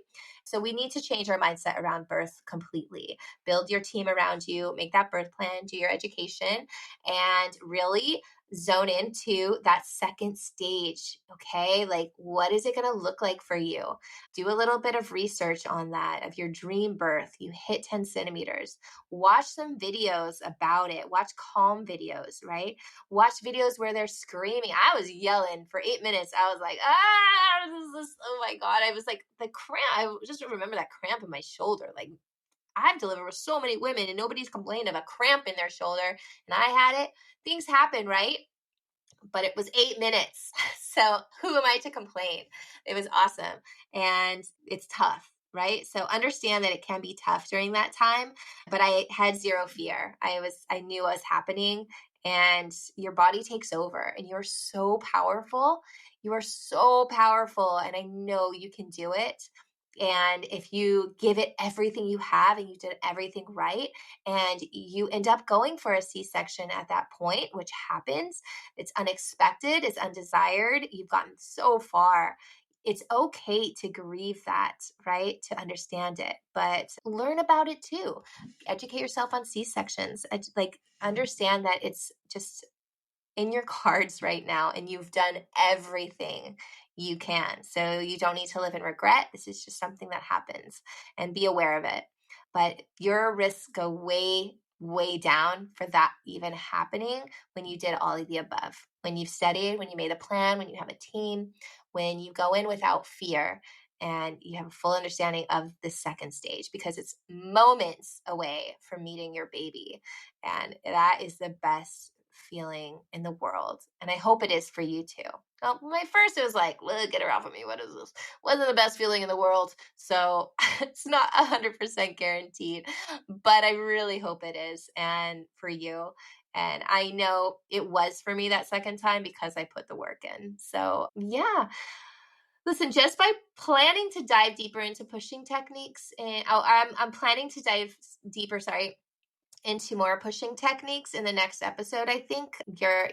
So we need to change our mindset around birth completely. Build your team around you, make that birth plan, do your education, and really zone into that second stage. Okay. Like, what is it going to look like for you? Do a little bit of research on that, of your dream birth. You hit 10 centimeters. Watch some videos about it. Watch calm videos, right? Watch videos where they're screaming. I was yelling for 8 minutes. I was like, oh my God. I was like, the cramp. I just remember that cramp in my shoulder. Like, I've delivered with so many women and nobody's complained of a cramp in their shoulder, and I had it. Things happen, right? But it was 8 minutes. So who am I to complain? It was awesome. And it's tough, right? So understand that it can be tough during that time, but I had zero fear. I knew what was happening, and your body takes over, and you're so powerful. You are so powerful. And I know you can do it. And if you give it everything you have and you did everything right, and you end up going for a C-section at that point, which happens, it's unexpected, it's undesired, you've gotten so far. It's okay to grieve that, right? To understand it, but learn about it too. Educate yourself on C-sections. Like, understand that it's just in your cards right now, and you've done everything you can. So you don't need to live in regret. This is just something that happens, and be aware of it. But your risks go way, way down for that even happening when you did all of the above. When you've studied, when you made a plan, when you have a team, when you go in without fear, and you have a full understanding of the second stage, because it's moments away from meeting your baby. And that is the best feeling in the world. And I hope it is for you too. Well, my first, it was like, get her off of me. What is this? Wasn't the best feeling in the world. So it's not 100% guaranteed, but I really hope it is. And for you. And I know it was for me that second time because I put the work in. So yeah. Listen, just by planning to dive deeper into pushing techniques, and I'm planning to dive deeper, into more pushing techniques in the next episode. I think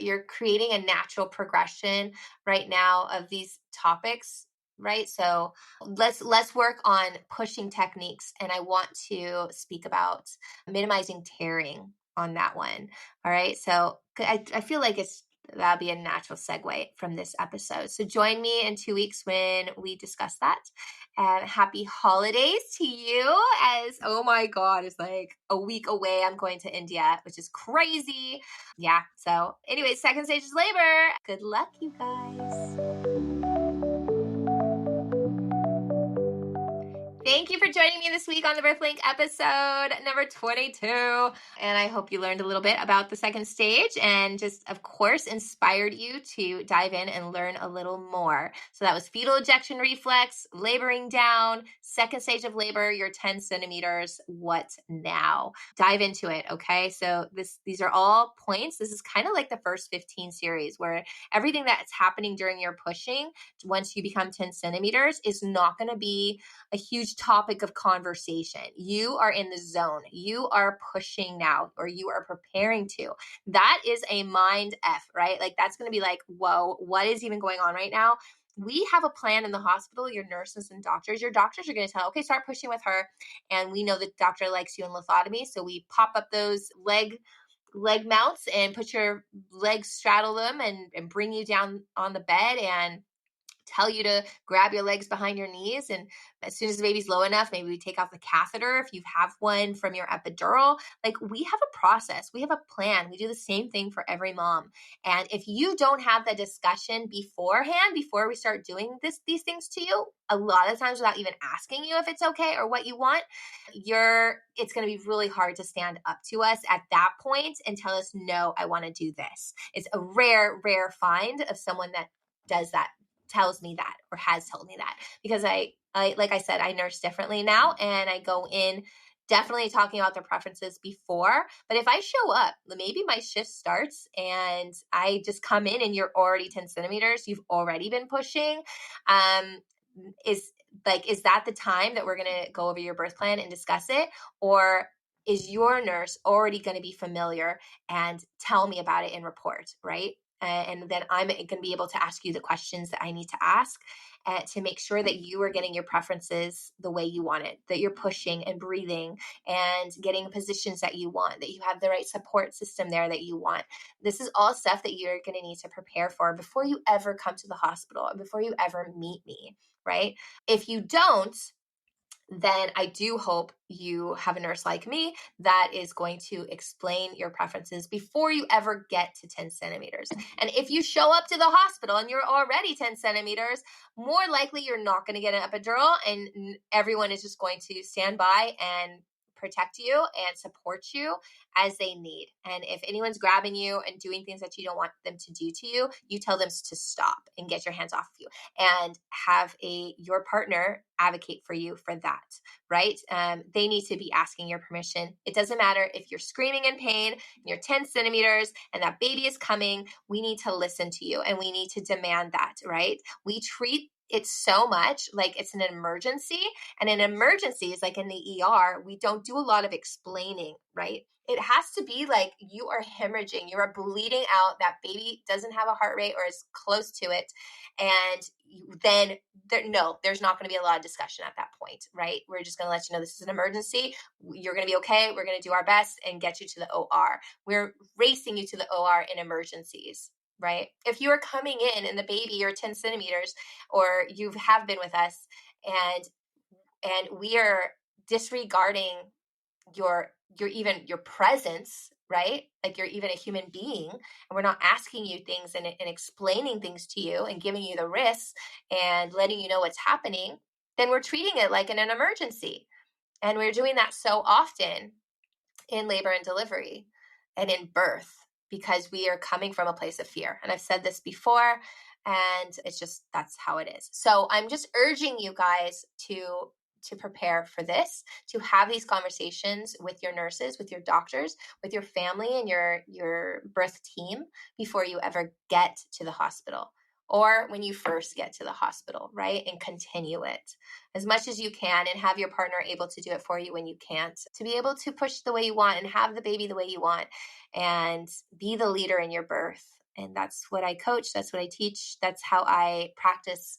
you're creating a natural progression right now of these topics, right? So let's work on pushing techniques, and I want to speak about minimizing tearing on that one. All right. So I feel like that'll be a natural segue from this episode. So join me in 2 weeks when we discuss that. And happy holidays to you, as, oh my God, it's like a week away. I'm going to India, which is crazy. Yeah. So anyway, second stage is labor. Good luck, you guys. Thank you for joining me this week on the BirthLink episode number 22. And I hope you learned a little bit about the second stage, and just, of course, inspired you to dive in and learn a little more. So that was fetal ejection reflex, laboring down, second stage of labor, your 10 centimeters. What now? Dive into it, okay? So these are all points. This is kind of like the first 15 series, where everything that's happening during your pushing, once you become 10 centimeters, is not going to be a huge topic of conversation. You are in the zone. You are pushing now, or you are preparing to. That is a mind F, right? Like, that's going to be like, whoa, what is even going on right now? We have a plan in the hospital, your nurses and doctors. Your doctors are going to tell, okay, start pushing with her. And we know the doctor likes you in lithotomy. So we pop up those leg mounts and put your legs, straddle them, and bring you down on the bed, and tell you to grab your legs behind your knees. And as soon as the baby's low enough, maybe we take off the catheter if you have one from your epidural. Like, we have a process, we have a plan. We do the same thing for every mom. And if you don't have the discussion beforehand, before we start doing these things to you, a lot of times without even asking you if it's okay or what you want, it's going to be really hard to stand up to us at that point and tell us, no, I want to do this. It's a rare find of someone that does that, tells me that, or has told me that, because I like I said, I nurse differently now, and I go in definitely talking about their preferences before. But if I show up, maybe my shift starts and I just come in and you're already 10 centimeters, you've already been pushing, is that the time that we're going to go over your birth plan and discuss it? Or is your nurse already going to be familiar and tell me about it in report, right? And then I'm going to be able to ask you the questions that I need to ask to make sure that you are getting your preferences the way you want it, that you're pushing and breathing and getting positions that you want, that you have the right support system there that you want. This is all stuff that you're going to need to prepare for before you ever come to the hospital and before you ever meet me, right? If you don't, then I do hope you have a nurse like me that is going to explain your preferences before you ever get to 10 centimeters. And if you show up to the hospital and you're already 10 centimeters, more likely you're not going to get an epidural, and everyone is just going to stand by and protect you and support you as they need. And if anyone's grabbing you and doing things that you don't want them to do to you, you tell them to stop and get your hands off of you, and have your partner advocate for you for that, right? They need to be asking your permission. It doesn't matter if you're screaming in pain and you're 10 centimeters and that baby is coming. We need to listen to you and we need to demand that, right? We treat it so much like it's an emergency, and in emergencies, like in the ER, we don't do a lot of explaining, right? It has to be like you are hemorrhaging, you are bleeding out, that baby doesn't have a heart rate or is close to it, and then there's not going to be a lot of discussion at that point, right? We're just going to let you know this is an emergency. You're going to be okay. We're going to do our best and get you to the OR. We're racing you to the OR in emergencies, right? If you are coming in and the baby, you're 10 centimeters, or you have been with us, and we are disregarding your presence, right? Like you're even a human being, and we're not asking you things and explaining things to you and giving you the risks and letting you know what's happening, then we're treating it like an emergency. And we're doing that so often in labor and delivery and in birth, because we are coming from a place of fear. And I've said this before, and it's just, that's how it is. So I'm just urging you guys to prepare for this, to have these conversations with your nurses, with your doctors, with your family and your birth team before you ever get to the hospital, or when you first get to the hospital, right? And continue it as much as you can, and have your partner able to do it for you when you can't, to be able to push the way you want and have the baby the way you want and be the leader in your birth. And that's what I coach. That's what I teach. That's how I practice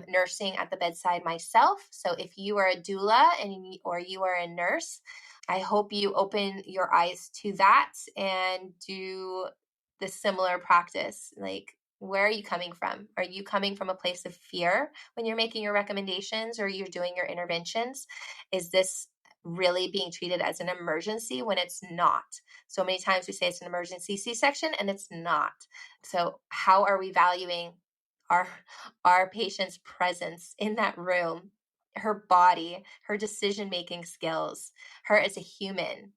nursing at the bedside myself. So if you are a doula or you are a nurse, I hope you open your eyes to that and do the similar practice. Like, where are you coming from? Are you coming from a place of fear when you're making your recommendations or you're doing your interventions? Is this really being treated as an emergency when it's not? So many times we say it's an emergency C-section and it's not. So how are we valuing our patient's presence in that room, her body, her decision-making skills, her as a human?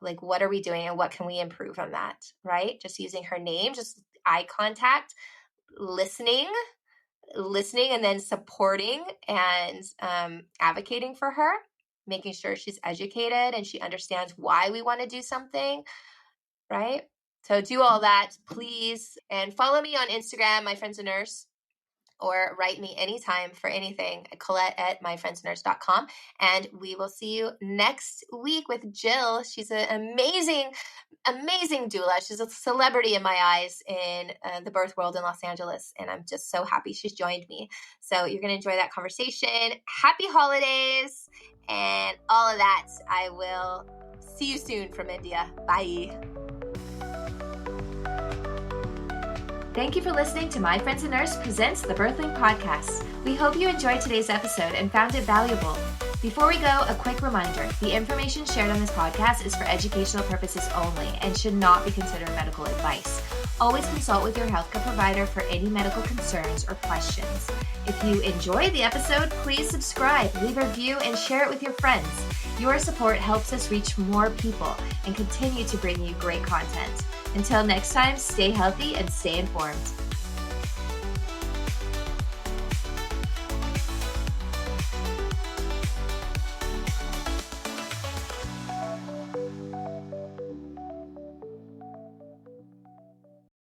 Like, what are we doing and what can we improve on that, right? Just using her name, just eye contact, listening, and then supporting and advocating for her, making sure she's educated and she understands why we want to do something, right? So do all that, please. And follow me on Instagram, My Friend's a Nurse, or write me anytime for anything, Colette@myfriendsnurse.com. And we will see you next week with Jill. She's an amazing doula. She's a celebrity in my eyes in the birth world in Los Angeles. And I'm just so happy she's joined me. So you're going to enjoy that conversation. Happy holidays and all of that. I will see you soon from India. Bye. Thank you for listening to My Friend's a Nurse presents the Birthling Podcast. We hope you enjoyed today's episode and found it valuable. Before we go, a quick reminder. The information shared on this podcast is for educational purposes only and should not be considered medical advice. Always consult with your healthcare provider for any medical concerns or questions. If you enjoyed the episode, please subscribe, leave a review, and share it with your friends. Your support helps us reach more people and continue to bring you great content. Until next time, stay healthy and stay informed.